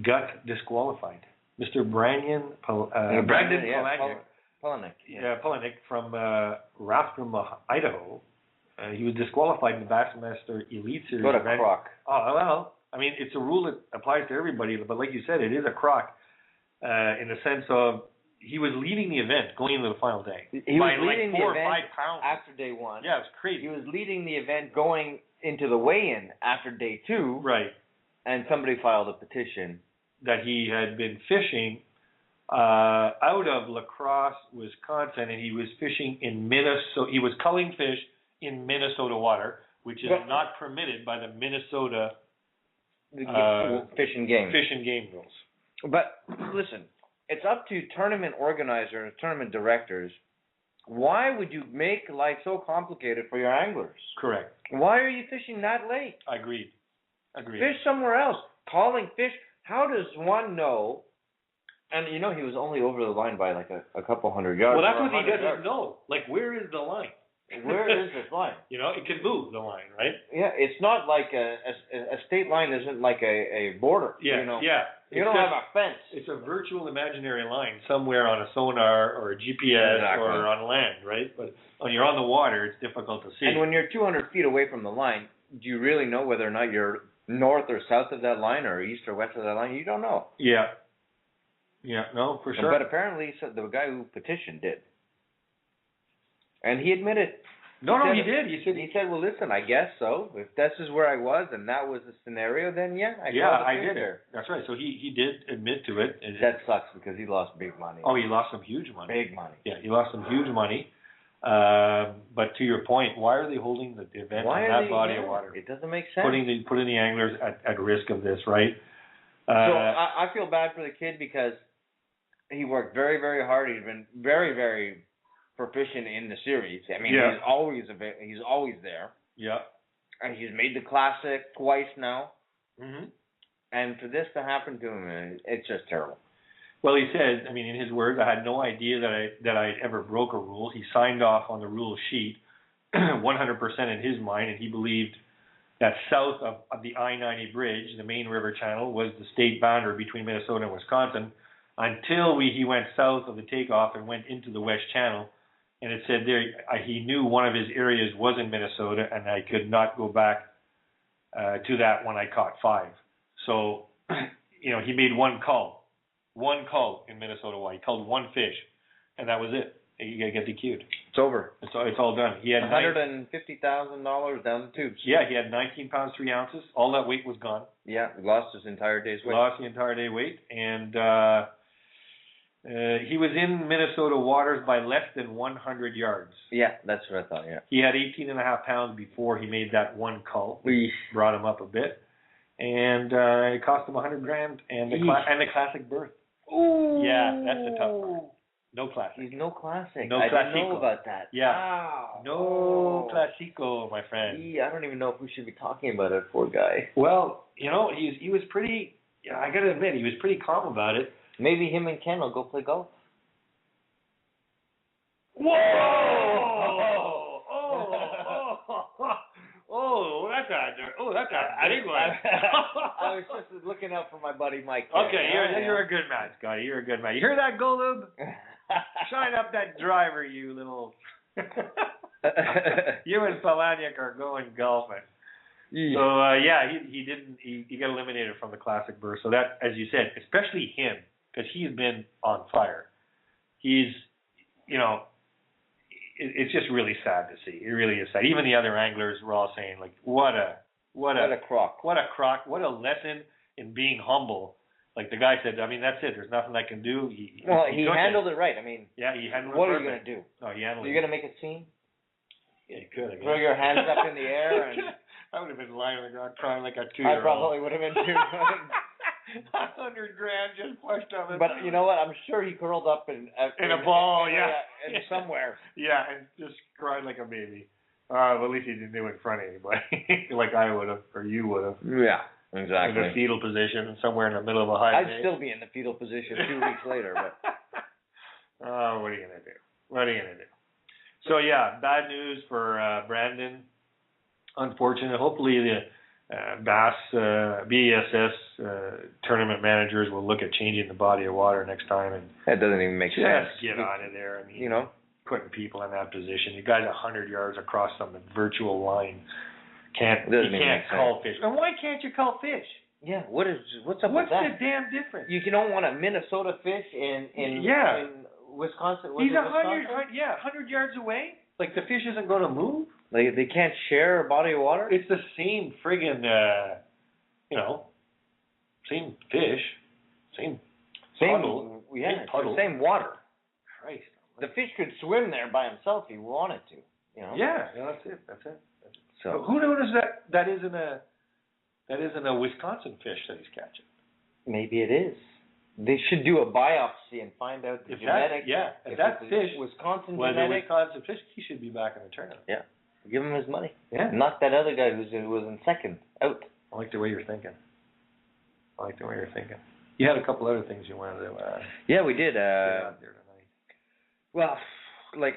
got disqualified. Mr. Brandon Palaniuk. Yeah, Palaniuk from Rathdrum, Idaho. He was disqualified in the Bassmaster Elite Series. What a crock. Oh, well, I mean, it's a rule that applies to everybody, but like you said, it is a crock in the sense of he was leading the event going into the final day. He was like leading 4 the or event 5 pounds. after day 1. Yeah, it was crazy. He was leading the event going into the weigh-in after day 2. Right. And somebody filed a petition that he had been fishing out of La Crosse, Wisconsin, and he was fishing in Minnesota. He was culling fish in Minnesota water, which is not permitted by the Minnesota Fish and Game rules. But listen, it's up to tournament organizers, tournament directors. Why would you make life so complicated for your anglers? Correct. Why are you fishing that late? Agreed. Fish somewhere else. Calling fish. How does one know? And he was only over the line by like a couple hundred yards. Well, that's what he doesn't know. Like, where is the line? Where is this line? It can move the line, right? Yeah, it's not like a state line isn't like a border. Yeah, You don't have a fence. It's a virtual imaginary line somewhere on a sonar or a GPS or on land, right? But when you're on the water, it's difficult to see. And when you're 200 feet away from the line, do you really know whether or not you're north or south of that line or east or west of that line? You don't know. Yeah, no, for sure. But apparently the guy who petitioned did. And he admitted. No, he did. He said, well, listen, I guess so. If this is where I was and that was the scenario, then I did. That's right. So he did admit to it. That sucks because he lost big money. Oh, he lost some huge money. Big money. Yeah, he lost some huge money. But to your point, why are they holding the event in that body of water? It doesn't make sense. Putting the anglers at risk of this, right? So I feel bad for the kid because he worked very, very hard. He's been very, very proficient in the series. I mean, he's always there. Yeah. And he's made the classic twice now. Mm-hmm. And for this to happen to him, it's just terrible. Well, he said, I mean, in his words, I had no idea that I ever broke a rule. He signed off on the rule sheet 100% in his mind, and he believed that south of the I-90 bridge, the main river channel, was the state boundary between Minnesota and Wisconsin. until he went south of the takeoff and went into the West Channel. And it said there he knew one of his areas was in Minnesota, and I could not go back to that when I caught 5. So, he made one call in Minnesota. He called one fish, and that was it. You got to get DQ'd. It's over. It's all done. He had $150,000 down the tubes. Yeah, he had 19 pounds 3 ounces. All that weight was gone. Yeah, lost his entire day's weight. Lost the entire day weight, and he was in Minnesota waters by less than 100 yards. Yeah, that's what I thought. Yeah. He had 18.5 pounds before he made that one cull. Brought him up a bit, and it cost him $100,000 and the classic berth. Ooh. Yeah, that's the tough part. No classic. He's no classic. No I classico. didn't know about that. Yeah. Wow. No classico, my friend. I don't even know if we should be talking about it, poor guy. Well, he was pretty. Yeah, I got to admit, he was pretty calm about it. Maybe him and Ken will go play golf. Whoa! That's a big one. I was just looking out for my buddy Mike. Okay, you're a good man, Scotty. You're a good man. You hear that, Golub? Shine up that driver, you little. You and Palaniuk are going golfing. Yeah. So he got eliminated from the classic burst. So that, as you said, especially him, because he's been on fire. He's, it's just really sad to see. It really is sad. Even the other anglers were all saying, like, what a crock, what a lesson in being humble. Like the guy said, I mean, that's it. There's nothing I can do. He handled it right. I mean, yeah, he handled it. What are you gonna do? Oh, he handled it. You're gonna make a scene? Yeah, you could. I guess. Throw your hands up in the air and. I would have been lying on the ground crying like a 2-year-old. I probably would have been too. $100,000 just flushed on him. But you know what? I'm sure he curled up in a ball, in somewhere. Yeah, and just cried like a baby. Well, at least he didn't do it in front of anybody, like I would have, or you would have. Yeah, exactly. In a fetal position, somewhere in the middle of a high. I'd still be in the fetal position 2 weeks later, but. Oh, what are you gonna do? So yeah, bad news for Brandon. Unfortunate. Hopefully the BESS tournament managers will look at changing the body of water next time, and that doesn't even make sense. Get out of there. I mean, putting people in that position. The guy's 100 yards across some virtual line. He can't call fish. And why can't you call fish? Yeah, what's up with that? What's the damn difference? You don't want a Minnesota fish in Wisconsin. He's 100 yards away. Like the fish isn't going to move. They can't share a body of water? It's the same friggin', same fish, same puddle. Yeah, puddle. Same water. Christ. The fish could swim there by himself if he wanted to. Yeah, that's it. So who noticed that isn't a Wisconsin fish that he's catching? Maybe it is. They should do a biopsy and find out the genetics. If that fish Wisconsin was genetic, a Wisconsin fish, he should be back in the tournament. Yeah. Give him his money. Yeah. Not that other guy who was in second. Out. I like the way you're thinking. You had a couple other things you wanted to. Yeah, we did. Get out there tonight. Well,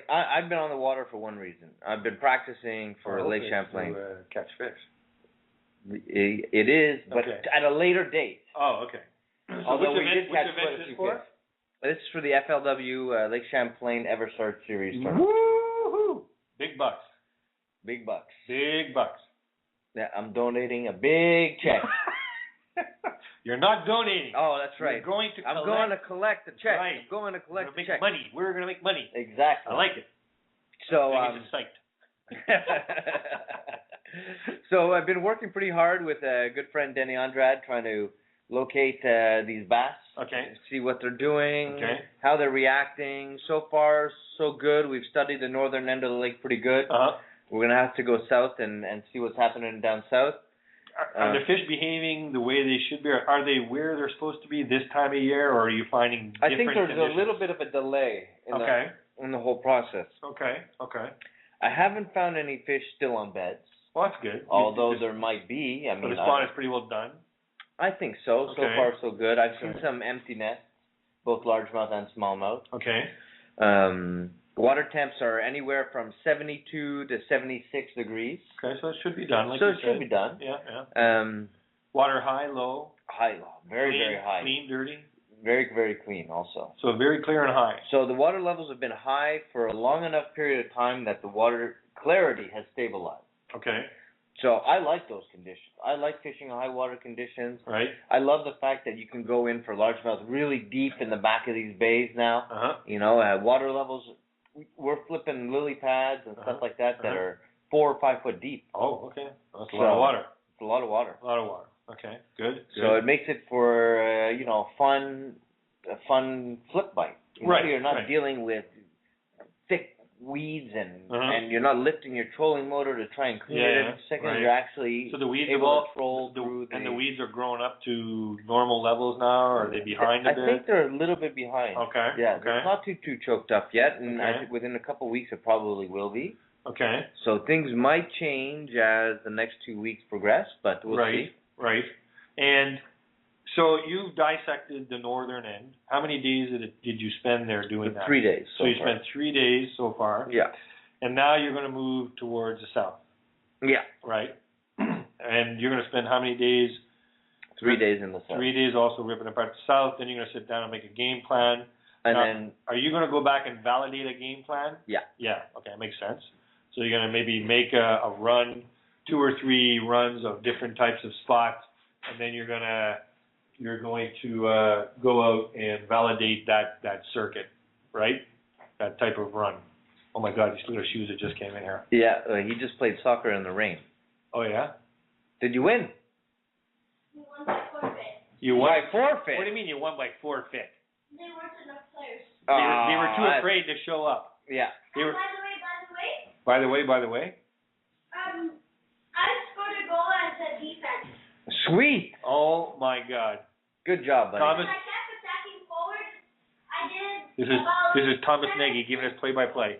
I've been on the water for one reason. I've been practicing for Lake Champlain. To catch fish. It is, but at a later date. Oh, okay. Although we did catch quite a few fish. This is for the FLW Lake Champlain Everstart Series tournament. Woohoo! Big bucks. Yeah, I'm donating a big check. You're not donating. Oh, that's right. I'm going to collect the check. Right. I'm going to collect the check. Money. We're going to make money. Exactly. I like it. So, psyched. So I've been working pretty hard with a good friend Denny Andrade, trying to locate these bass. Okay. See what they're doing. Okay. How they're reacting. So far, so good. We've studied the northern end of the lake pretty good. We're going to have to go south and see what's happening down south. Are the fish behaving the way they should be? Are they where they're supposed to be this time of year, or are you finding different I think there's conditions? a little bit of a delay in the whole process. Okay. I haven't found any fish still on beds. Well, that's good. Although there might be. So the spawn is pretty well done? I think so. So far, so good. I've seen some empty nests, both largemouth and smallmouth. Okay. Water temps are anywhere from 72 to 76 degrees. Okay, so it should be done. It should be done. Yeah. Water high, low? High, low. Very, very high. Clean, dirty? Very, very clean also. So very clear and high. So the water levels have been high for a long enough period of time that the water clarity has stabilized. Okay. So I like those conditions. I like fishing in high water conditions. Right. I love the fact that you can go in for largemouth really deep in the back of these bays now. Uh-huh. You know, water levels, we're flipping lily pads and stuff like that that are 4 or 5 foot deep. Oh, okay. That's a lot of water. It's a lot of water. A lot of water. Okay, good. So it makes it for, a fun flip bite. You're not dealing with thick weeds and you're not lifting your trolling motor to try and clean it every second. You're actually so the weeds able to troll through and the weeds are growing up to normal levels now, or are they behind a bit? I think they're a little bit behind. Okay. Yeah, okay. It's not too choked up yet, and I think within a couple of weeks it probably will be. Okay. So things might change as the next 2 weeks progress, but we'll see. Right. And so you've dissected the northern end. How many days did you spend there doing that? 3 days. So you spent 3 days so far. Yeah. And now you're going to move towards the south. Yeah. Right. And you're going to spend how many days? 3 days in the south. 3 days also ripping apart the south. Then you're going to sit down and make a game plan. And now, then, are you going to go back and validate a game plan? Yeah. Yeah. Okay, makes sense. So you're going to maybe make a run, 2 or 3 runs of different types of spots, and then you're going to go out and validate that circuit, right? That type of run. Oh my God, these little shoes that just came in here. Yeah, he just played soccer in the rain. Oh yeah? Did you win? We won by forfeit. You won by forfeit? What do you mean you won by forfeit? There weren't enough players. They were too afraid to show up. Yeah. They were, By the way. By the way. I scored a goal as a defense. Sweet. Oh my God. Good job, buddy. Thomas. I kept attacking forward. I did. This is Thomas Nagy giving us play-by-play,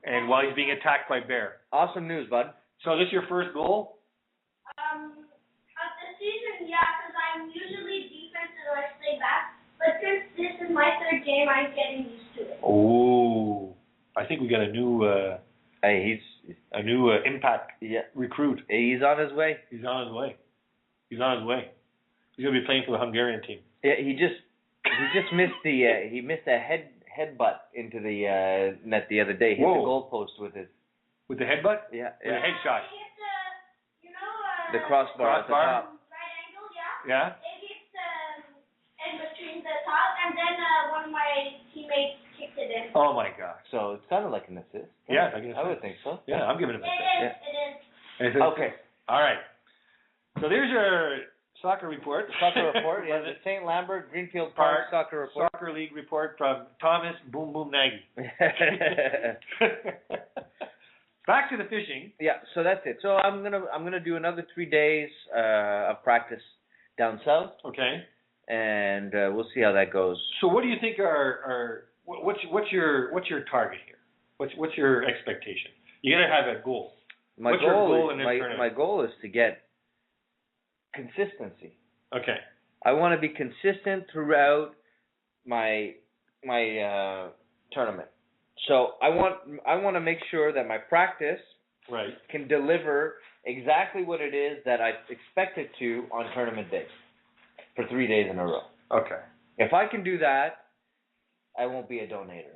and while he's being attacked by Bear. Awesome news, bud. So this your first goal? Of the season, yeah, because I'm usually defense and I stay back. But since this is my third game, I'm getting used to it. Oh, I think we got a new Hey, impact recruit. He's on his way. He's on his way. He's gonna be playing for the Hungarian team. Yeah, he just missed he missed a headbutt into the net the other day. Hit the goalpost with his. With the headbutt? Yeah. With a headshot. It hit the crossbar at the top. right angle, yeah. Yeah. It hit in between the top, and then one of my teammates kicked it in. Oh my God. So it's kind of like an assist. Yeah, like an assist. I would think so. Yeah, I'm giving him an assist. It is. Okay. All right. So there's your soccer report. Soccer report. Yeah, the St. Lambert Greenfield Park soccer report. Soccer league report from Thomas Boom Boom Nagy. Back to the fishing. Yeah, so that's it. So I'm gonna do another 3 days of practice down south. Okay. And we'll see how that goes. So what do you think what's your target here? What's your expectation? You gotta have a goal. What's your goal in this tournament? My goal is to get consistency. Okay. I want to be consistent throughout my tournament. So I want to make sure that my practice can deliver exactly what it is that I expect it to on tournament day for 3 days in a row. Okay. If I can do that, I won't be a donator.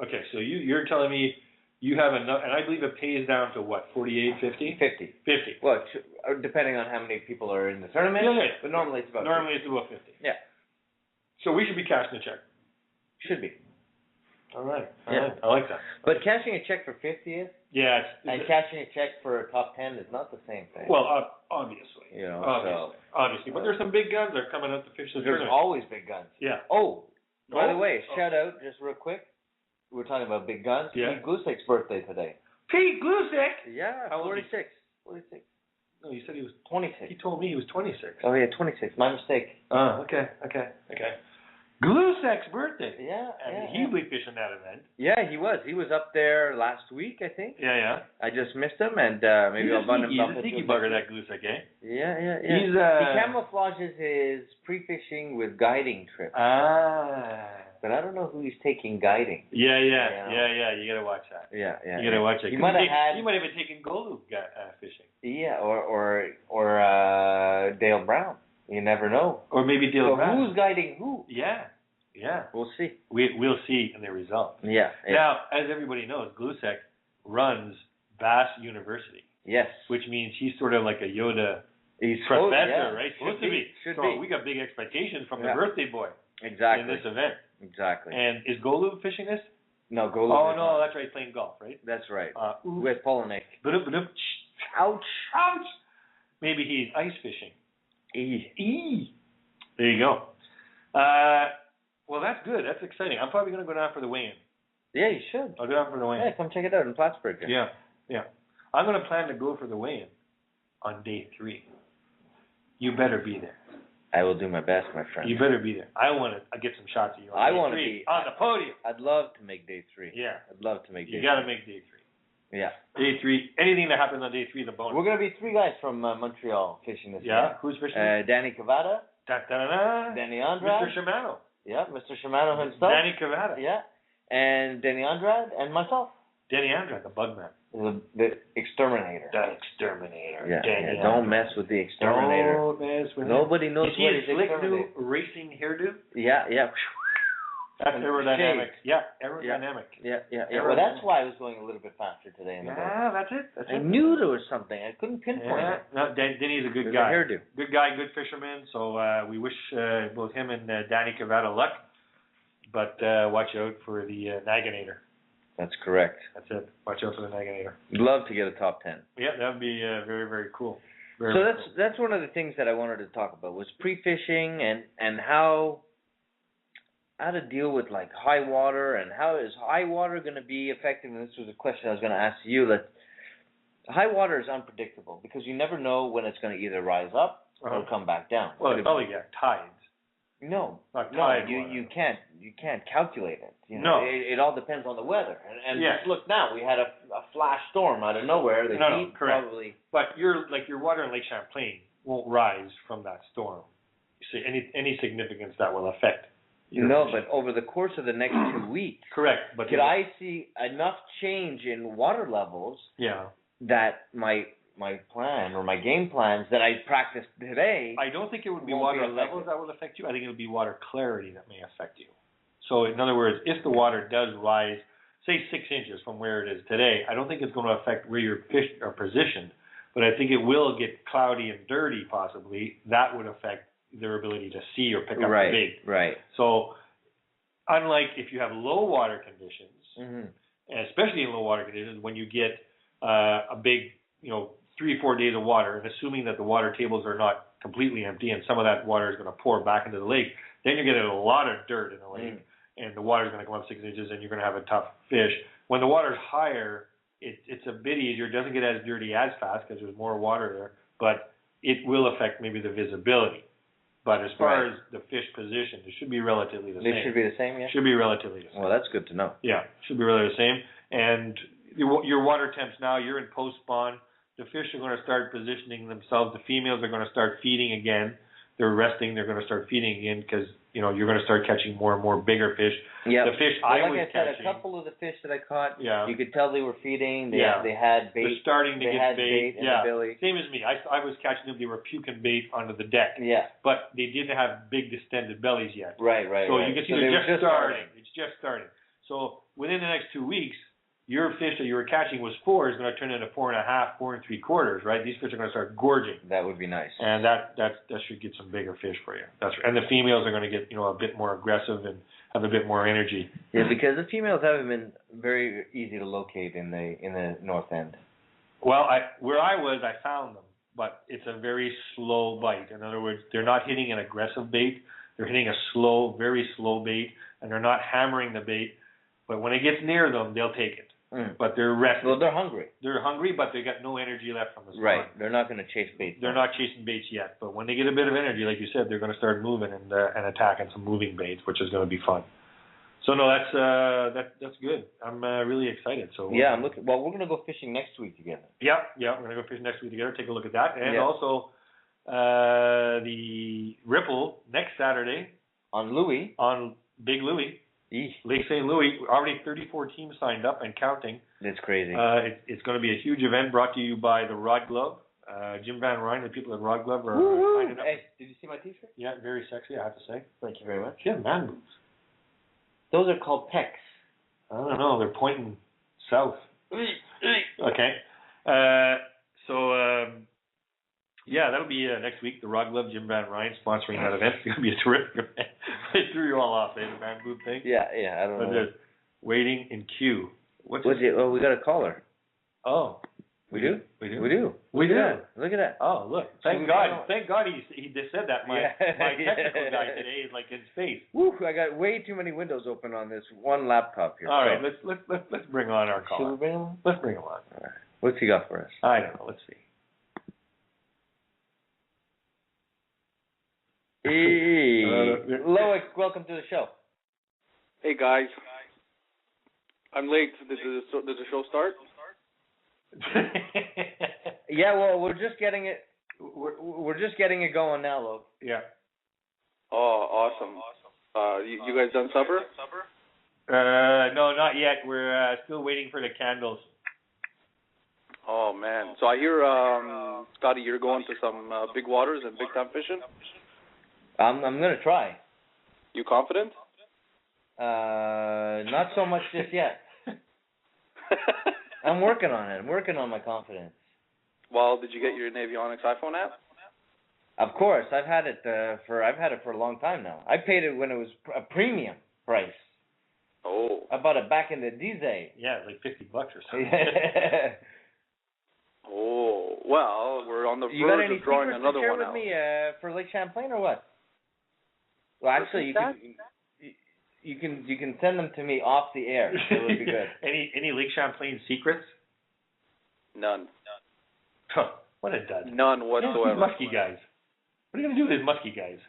Okay, so you're telling me you have enough, and I believe it pays down to what, 48, 50? 50. 50. Well, depending on how many people are in the tournament. Yeah. But normally it's about 50. It's about 50. Yeah. So we should be cashing a check. Should be. All right. Yeah. I like that. But cashing a check for 50th yeah, and cashing a check for a top 10 is not the same thing. Well, obviously. You know, obviously. But there's some big guns that are coming out to fish the There's tournament. always big guns. Yeah. Oh, by the way, shout out just real quick. We're talking about big guns. Yeah. Pete Glusek's birthday today. Pete Glusek? Yeah, How old is 46. 46. No, you said he was 26. He told me he was 26. Oh, yeah, 26. My mistake. Oh, okay. Glusek's birthday. Yeah. And he'll be fishing that event. Yeah, he was. He was up there last week, I think. Yeah. I just missed him, and maybe I'll bun him up. He's a sneaky bugger, that Glusek, eh? Yeah. He camouflages his pre-fishing with guiding trips. But I don't know who he's taking guiding. Yeah. You gotta watch that. Yeah. You gotta watch it. He might have been taking Golu fishing. Yeah, or Dale Brown. You never know. Or maybe Dale So Bass. who's guiding who? Yeah. We'll see. We'll see in the results. Yeah. Now, as everybody knows, Glusek runs Bass University. Yes. Which means he's sort of like a Yoda He's professor, right? Supposed to be. Should so be. we got big expectations from the birthday boy Exactly. in this event. Exactly. And is Golu fishing this? No, Golu. Oh, no, that's right, playing golf, right? That's right. With Polinick. Ouch. Ouch. Maybe he's ice fishing. There you go. Well, that's good. That's exciting. I'm probably going to go down for the weigh-in. Yeah, you should. I'll go down for the weigh-in. Yeah, come check it out in Plattsburgh. Yeah. I'm going to plan to go for the weigh-in on day 3. You better be there. I will do my best, my friend. You better be there. I want to get some shots of you on I day want to 3, be on the podium. I'd love to make day 3. Yeah. I'd love to make day 3. You got to make day 3. Yeah. Day 3. Anything that happens on day 3 is a bonus. We're going to be 3 guys from Montreal fishing this Yeah? year. Who's fishing? Danny Cavada. Da-da-da-da. Danny Andrade. Mr. Shimano. Yeah, Mr. Shimano himself. Danny Cavada. Yeah. And Danny Andrade and myself. Danny Andrade, the bug man. The exterminator. The exterminator. Yeah. Danny Don't Andrade. mess with the exterminator. Don't mess with Nobody him. knows Is he what a he's slick exterminating. new racing hairdo? Yeah. That's aerodynamic. Shades. Yeah, aerodynamic. Yeah. Well, that's why I was going a little bit faster today in the boat. Yeah, that's it. I knew there was something. I couldn't pinpoint it. No, Denny's a good There's a guy. hairdo. Good guy, good fisherman. So we wish both him and Danny Cavada luck. But watch out for the Naginator. That's correct. That's it. Watch out for the Naginator. I'd love to get a top 10. Yeah, that would be very, very cool. So that's one of the things that I wanted to talk about was pre-fishing and how to deal with like high water and how is high water going to be effective. And this was a question I was going to ask you. That high water is unpredictable because you never know when it's going to either rise up or come back down. Well, it's probably tides. No, Not tide you can't calculate it. You No. know, it all depends on the weather. And Yeah. just look now, we had a flash storm out of nowhere. The heat correct. probably. But your water in Lake Champlain won't rise from that storm. You see, any significance that will affect. No, but over the course of the next 2 weeks, Correct. But could I see enough change in water levels Yeah. that my plan or my game plans that I practiced today? I don't think it would be Won't be water affected. levels that will affect you. I think it would be water clarity that may affect you. So, in other words, if the water does rise, say 6 inches from where it is today, I don't think it's going to affect where your fish are positioned, but I think it will get cloudy and dirty possibly. That would affect their ability to see or pick up the bait. Right. So, unlike if you have low water conditions, Mm-hmm. and especially in low water conditions, when you get a big, 3 or 4 days of water, and assuming that the water tables are not completely empty and some of that water is going to pour back into the lake, then you're getting a lot of dirt in the lake, and the water is going to come up 6 inches, and you're going to have a tough fish. When the water's higher, it's a bit easier. It doesn't get as dirty as fast because there's more water there, but it will affect maybe the visibility. But as far as the fish position, it should be relatively the same. They should be the same, yeah? Should be relatively the same. Well, that's good to know. Yeah, should be relatively the same. And your water temps now, you're in post-spawn. The fish are going to start positioning themselves. The females are going to start feeding again. They're resting. They're going to start feeding again because, you're going to start catching more and more bigger fish. Yeah. The fish well, I like was I said, catching. a couple of the fish that I caught, Yeah. you could tell they were feeding. They had bait. They're starting to they get had bait in the belly. Same as me. I was catching them. They were puking bait onto the deck. Yeah. But they didn't have big distended bellies yet. Right. So you can see they they're were just starting. It's just starting. So within the next 2 weeks, your fish that you were catching was 4 is going to turn into 4.5, 4 3/4, right? These fish are going to start gorging. That would be nice. And that should get some bigger fish for you. And the females are going to get a bit more aggressive and have a bit more energy. Yeah, because the females haven't been very easy to locate in the north end. Well, where I was, I found them, but it's a very slow bite. In other words, they're not hitting an aggressive bait. They're hitting a slow, very slow bait, and they're not hammering the bait. But when it gets near them, they'll take it. But they're resting. Well, they're hungry. They're hungry, but they got no energy left from the spawn. Right. They're not going to chase baits. They're not chasing baits yet, but when they get a bit of energy, like you said, they're going to start moving and attacking some moving baits, which is going to be fun. So no, that's good. I'm really excited. So yeah, I'm looking. Well, we're going to go fishing next week together. Yeah, we're going to go fishing next week together. Take a look at that, and also the Ripple next Saturday on Big Louis. Lake St. Louis, already 34 teams signed up and counting. That's crazy. It's going to be a huge event brought to you by the Rod Glove, Jim Van Ryn, the people at Rod Glove are signing up. Hey, did you see my T-shirt? Yeah, very sexy, I have to say. Thank you very much. You have man boobs. Those are called pecs. I don't know. They're pointing south. Okay. Yeah, that'll be next week. The Rod Glove, Jim Van Ryn sponsoring that event. It's going to be a terrific event. I threw you all off, the man boob thing. Yeah, I don't know. Waiting in queue. Well, we got a caller. Oh. We do. Look at that. Oh, look. Thank God he just said that. My technical guy today is like in space. Woo, I got way too many windows open on this one laptop here. All right, let's bring on our caller. Should we bring him on? Let's bring him on. All right. What's he got for us? I don't know. Let's see. Hey, Loic, welcome to the show. Hey guys, I'm late. Did the show start? Yeah, well, we're just getting it. We're just getting it going now, Lo. Yeah. Oh, awesome. You guys done supper? No, not yet. We're still waiting for the candles. Oh man. So I hear, Scotty, you're going to some big waters and big time fishing. I'm gonna try. You confident? Not so much just yet. I'm working on it. I'm working on my confidence. Well, did you get your Navionics iPhone app? Of course, I've had it for a long time now. I paid it when it was a premium price. Oh. I bought it back in the days. Yeah, like $50 or something. Oh, well, we're on the verge of drawing another one out. You got any secrets to share with me for Lake Champlain or what? Well, actually, you can send them to me off the air. It would be good. Any Lake Champlain secrets? None. Huh, what a dud. None whatsoever. These musky guys. What are you gonna do with these musky guys?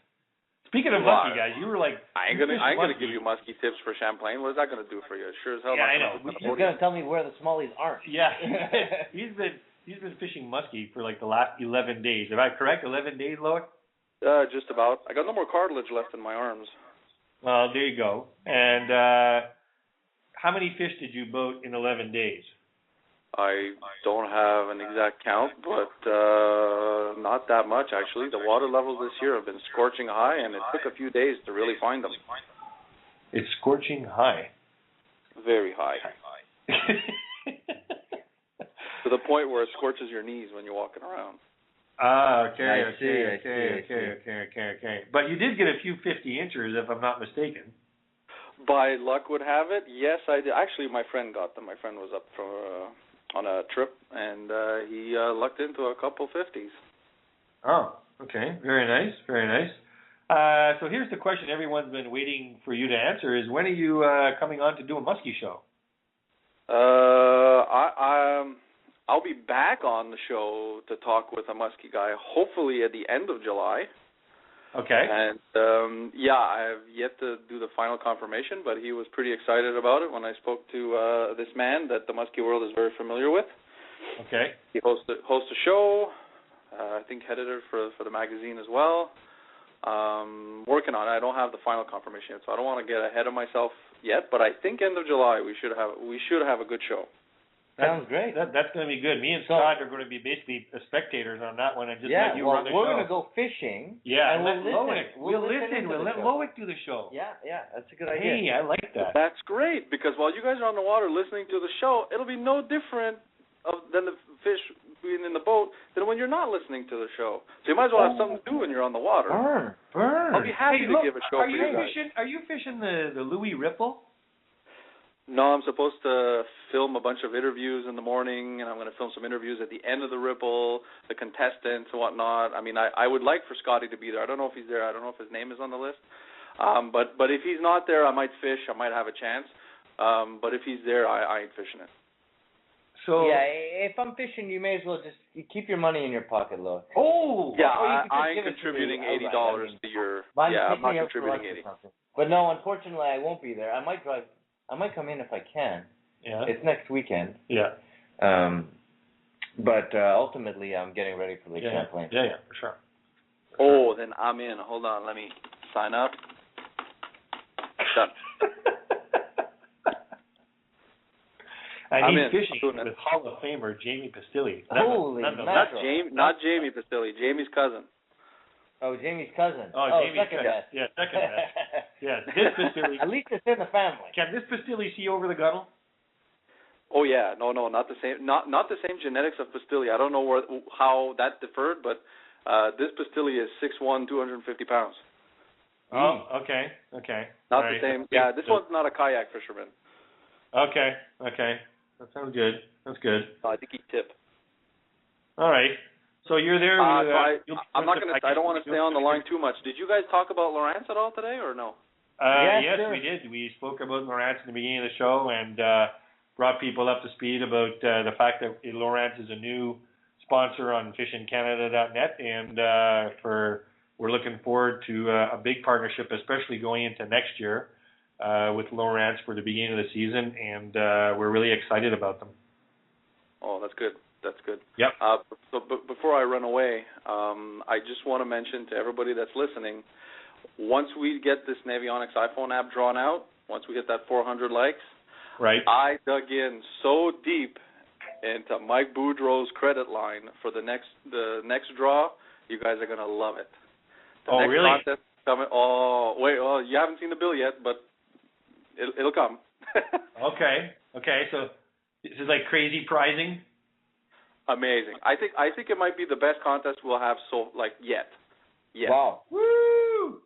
Speaking of musky guys, you were like, I ain't gonna give you musky tips for Champlain. What is that gonna do for you? Sure as hell. Yeah, I know. You're gonna tell me where the smallies aren't. Yeah, he's been fishing muskie for like the last 11 days. Am I correct? 11 days, Loic? Just about. I got no more cartilage left in my arms. Well, there you go. And how many fish did you boat in 11 days? I don't have an exact count, but not that much, actually. The water levels this year have been scorching high, and it took a few days to really find them. It's scorching high. Very high. To the point where it scorches your knees when you're walking around. Okay. I see. But you did get a few 50-inchers, if I'm not mistaken. By luck would have it, yes, I did. Actually, my friend got them. My friend was up on a trip, and he lucked into a couple 50s. Oh, okay. Very nice. Very nice. So here's the question everyone's been waiting for you to answer is, when are you coming on to do a muskie show? I'll be back on the show to talk with a muskie guy, hopefully at the end of July. Okay. And, I have yet to do the final confirmation, but he was pretty excited about it when I spoke to this man that the muskie world is very familiar with. Okay. He hosts a show, I think head editor for the magazine as well. Working on it. I don't have the final confirmation yet, so I don't want to get ahead of myself yet, but I think end of July we should have a good show. Sounds great. That's going to be good. Me and Scott are going to be basically spectators on that one, and just let you run the show. We're going to go fishing. Yeah, and let Loic. We'll listen. We'll let Loic do the show. Yeah, that's a good idea. Hey, I like that. That's great, because while you guys are on the water listening to the show, it'll be no different than the fish being in the boat than when you're not listening to the show. So you might as well have something to do when you're on the water. Burn. I'll be happy to give a show for you guys. Are you fishing the Louis Ripple? No, I'm supposed to film a bunch of interviews in the morning, and I'm going to film some interviews at the end of the Ripple, the contestants and whatnot. I mean, I would like for Scotty to be there. I don't know if he's there. I don't know if his name is on the list. But if he's not there, I might fish. I might have a chance. But if he's there, I ain't fishing it. So yeah, if I'm fishing, you may as well just keep your money in your pocket, Lo. Oh, yeah, I'm contributing $80 to your. I'm not contributing $80. But no, unfortunately, I won't be there. I might come in if I can. Yeah. It's next weekend. Yeah. But ultimately, I'm getting ready for Lake Champlain. Yeah, for sure. Oh, then I'm in. Hold on, let me sign up. Done. And I'm he's in. fishing Doing it. with Hall of Famer Jamie Pastilli. Holy mackerel. Not Jamie Pastilli, Jamie's cousin. Oh, Jamie's cousin. Oh, Jamie's second cousin. best. Yeah, second best. Yes, this Pastilli. At least it's in the family. Can this Pastilli see over the gunnel? Oh yeah, no, not the same, not the same genetics of Pastilli. I don't know how that differed, but this Pastilli is 6'1", 250 pounds. Oh, okay. Not the same. Yeah, this one's not a kayak fisherman. Okay. That sounds good. That's good. I think he'd tip. All right. So you're there. I'm not gonna. I don't want to stay on the line too much. Did you guys talk about Lowrance at all today, or no? Yes, sure. we did. We spoke about Lowrance in the beginning of the show and brought people up to speed about the fact that Lowrance is a new sponsor on FishinCanada.net, and we're looking forward to a big partnership, especially going into next year with Lowrance for the beginning of the season, and we're really excited about them. Oh, that's good. That's good. Yep. So before I run away, I just want to mention to everybody that's listening, once we get this Navionics iPhone app drawn out, once we get that 400 likes, right? I dug in so deep into Mike Boudreau's credit line for the next draw. You guys are gonna love it. The next really? Contest coming. Oh, wait. Oh, you haven't seen the bill yet, but it'll come. Okay. So this is like crazy prizing. Amazing. I think it might be the best contest we'll have yet. Wow. Woo!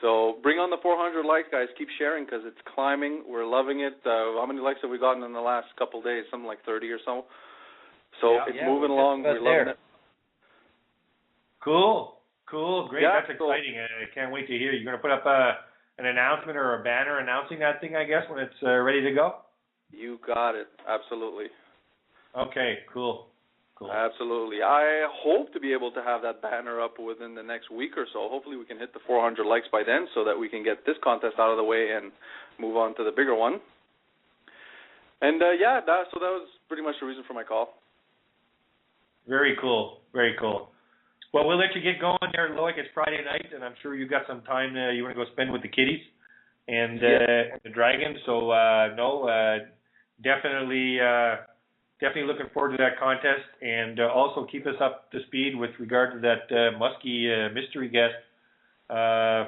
So bring on the 400 likes, guys. Keep sharing because it's climbing. We're loving it. How many likes have we gotten in the last couple of days? Something like 30 or so. So it's moving along. We're loving it. Cool. Great. Yeah, That's exciting. I can't wait to hear. You're going to put up an announcement or a banner announcing that thing, I guess, when it's ready to go? You got it. Absolutely. Okay, cool. Absolutely. I hope to be able to have that banner up within the next week or so. Hopefully we can hit the 400 likes by then so that we can get this contest out of the way and move on to the bigger one. And, so that was pretty much the reason for my call. Very cool. Well, we'll let you get going there, Loic. It's Friday night, and I'm sure you got some time you want to go spend with the kiddies and the Dragons. So, definitely looking forward to that contest, and also keep us up to speed with regard to that musky mystery guest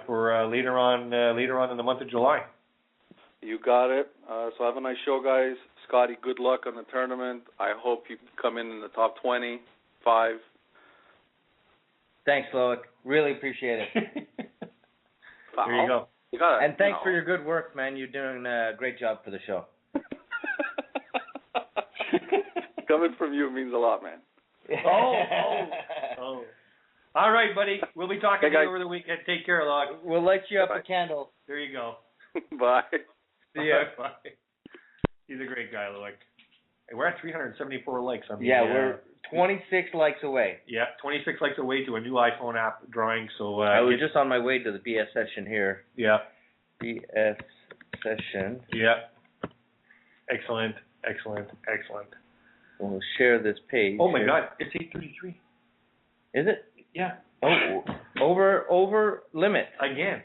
for later on in the month of July. You got it. So have a nice show, guys. Scotty, good luck on the tournament. I hope you come in the top 25. Thanks, Loic. Really appreciate it. There you go. You got it. And thanks for your good work, man. You're doing a great job for the show. Coming from you means a lot, man. Oh. All right, buddy. We'll be talking to you over the weekend. Take care, Log. We'll light you up a candle. There you go. Bye. See ya. Bye. He's a great guy, Loic. Hey, we're at 374 likes on the we're 26 likes away. Yeah, 26 likes away to a new iPhone app drawing. So I was just on my way to the BS session here. Yeah. BS session. Yeah. Excellent. We'll share this page. Oh my God, it's 8:33. Is it? Yeah. Oh, over limit. Again.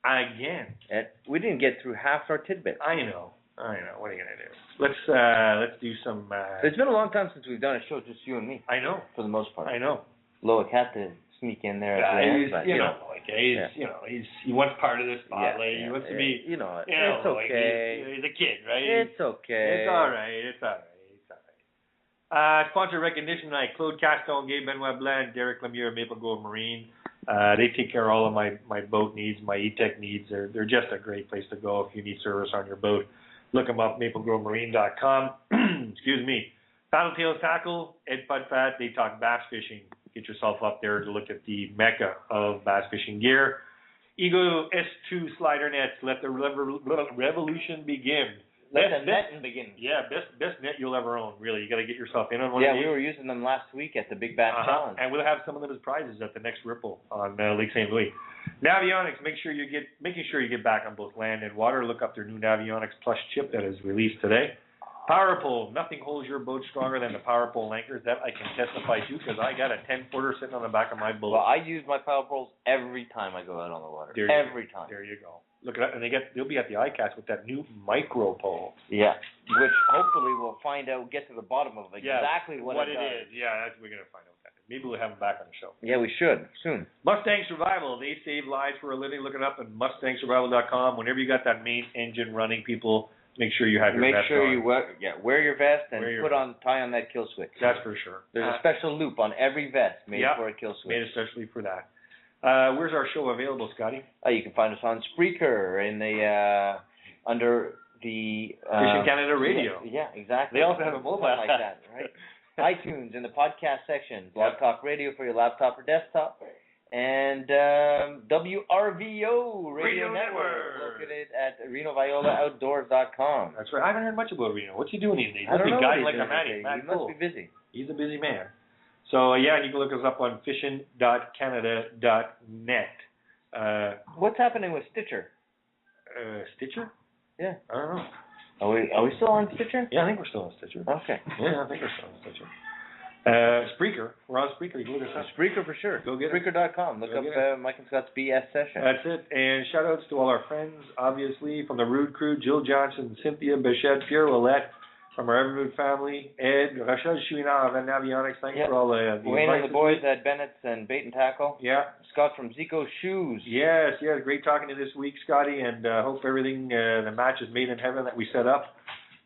And we didn't get through half our tidbits. I know. What are you gonna do? Let's do some. It's been a long time since we've done a show, just you and me. I know. For the most part. I know. Loic had to sneak in there at the end, but he wants part of the spotlight. He wants to be. It's okay. He's a kid, right? It's okay. It's all right. Sponsor recognition night. Claude Caston, Gabe Benoit Blanc, Derek Lemieux, Maple Grove Marine. They take care of all of my boat needs, my E-Tech needs. They're just a great place to go if you need service on your boat. Look them up, maplegrovemarine.com. Excuse me. Paddle Tails Tackle, Ed Pudfat, they talk bass fishing. Get yourself up there to look at the mecca of bass fishing gear. Ego S2 slider nets. Let the revolution begin. Let the netting begin. Yeah, best net you'll ever own, really. You got to get yourself in on one of these. Yeah, we were using them last week at the Big Bass Challenge. And we'll have some of them as prizes at the next Ripple on Lake St. Louis. Navionics, making sure you get back on both land and water. Look up their new Navionics Plus chip that is released today. Power pole. Nothing holds your boat stronger than the power pole anchors. That I can testify to because I got a 10-footer sitting on the back of my boat. Well, I use my power poles every time I go out on the water. Every time. There you go. Look at that, and they'll be at the ICAST with that new micro pole. Yeah, which hopefully we'll get to the bottom of exactly what it is. Yeah, we're gonna find out what that is. Maybe we'll have them back on the show. Yeah, we should soon. Mustang Survival. They save lives for a living. Look it up at MustangSurvival.com. Whenever you got that main engine running, people, make sure you have your vest on. You wear your vest and tie on that kill switch. That's for sure. There's a special loop on every vest made for a kill switch. Made especially for that. Where's our show available, Scotty? You can find us on Spreaker in the under the Fishing Canada Radio. Yeah, exactly. They also have a mobile like that, right? iTunes in the podcast section, Blog Talk Radio for your laptop or desktop, and WRVO Radio Network located at RenoViolaOutdoors.com. That's right. I haven't heard much about Reno. What's he doing these days? I don't know. Guy like a Matty. He must be busy. He's a busy man. So, and you can look us up on fishing.canada.net. What's happening with Stitcher? Stitcher? Yeah. I don't know. Are we still on Stitcher? Yeah, I think we're still on Stitcher. Okay. Yeah, I think we're still on Stitcher. Spreaker. We're on Spreaker. You can look us up. Spreaker for sure. Go get Spreaker.com. Look up Mike and Scott's BS session. That's it. And shout-outs to all our friends, obviously, from the Rude Crew, Jill Johnson, Cynthia Bichette, Pierre Willette, from our Evermood family, Ed, Rachel Chouinard of Navionics. Thanks for all the Wayne and the boys at Bennett's and Bait and Tackle. Yeah. Scott from Zico Shoes. Yes. Great talking to you this week, Scotty, and hope everything, the match is made in heaven that we set up.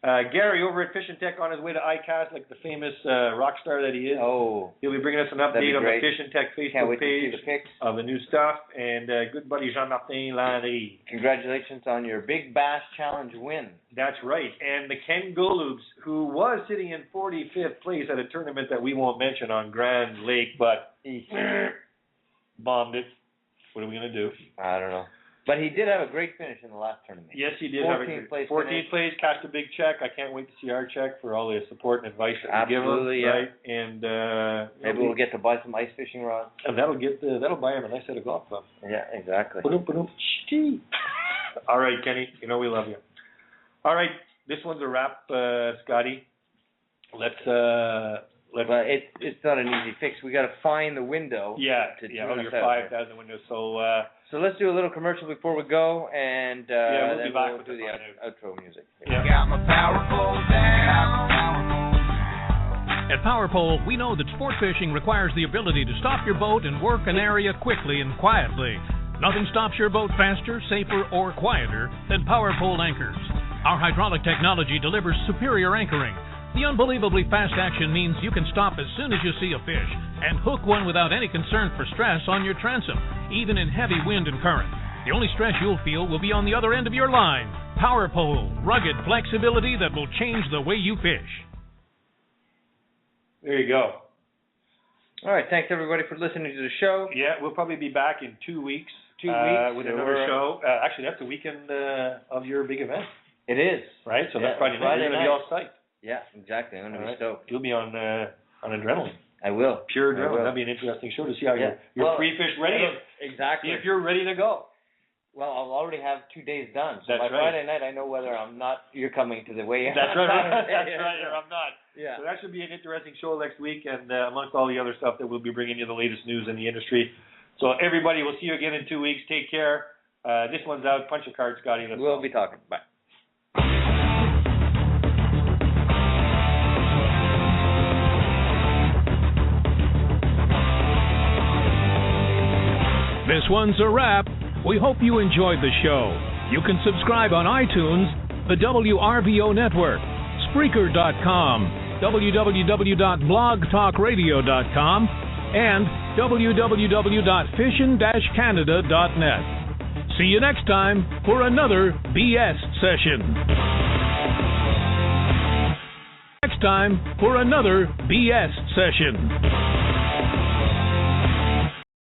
Gary over at Fish and Tech on his way to ICAST, like the famous rock star that he is. Oh. He'll be bringing us an update on the Fish and Tech Facebook page to see the pics of the new stuff. And good buddy Jean-Martin Landry. Congratulations on your Big Bass Challenge win. That's right. And the Ken Golubs, who was sitting in 45th place at a tournament that we won't mention on Grand Lake, but bombed it. What are we going to do? I don't know. But he did have a great finish in the last tournament. Yes, he did. 14th place. 14th place, cashed a big check. I can't wait to see our check for all the support and advice that we give him. Absolutely, right? And maybe we'll get to buy some ice fishing rods. And that'll buy him a nice set of golf clubs. Yeah, exactly. All right, Kenny. You know we love you. All right, this one's a wrap, Scotty. Let's. But it's not an easy fix. We got to find the window. Yeah. To your 5,000 window. So let's do a little commercial before we go, and we'll then be back we'll with do the outro music. Yeah. Got my power pole down. At Power Pole, we know that sport fishing requires the ability to stop your boat and work an area quickly and quietly. Nothing stops your boat faster, safer, or quieter than Power Pole anchors. Our hydraulic technology delivers superior anchoring. The unbelievably fast action means you can stop as soon as you see a fish and hook one without any concern for stress on your transom, even in heavy wind and current. The only stress you'll feel will be on the other end of your line. Power Pole, rugged flexibility that will change the way you fish. There you go. All right, thanks everybody for listening to the show. Yeah, we'll probably be back in 2 weeks. With another show. Actually, that's the weekend of your big event. It is. Right? So that's Friday night. You're going to be all psyched. Yeah, exactly. I'm going to be stoked. You'll be on adrenaline. I will. Pure adrenaline. That'll be an interesting show to see how your free fish ready. Exactly. See if you're ready to go. Well, I'll already have 2 days done. So That's by Friday night, I know whether you're coming to the weigh-in. That's right. That's right. Or I'm not. Yeah. So that should be an interesting show next week, and amongst all the other stuff that we'll be bringing you the latest news in the industry. So everybody, we'll see you again in 2 weeks. Take care. This one's out. Punch a card, Scotty. We'll be talking. Bye. This one's a wrap. We hope you enjoyed the show. You can subscribe on iTunes, the WRVO Network, Spreaker.com, www.blogtalkradio.com, and www.fishin-canada.net. See you next time for another BS session. Next time for another BS session.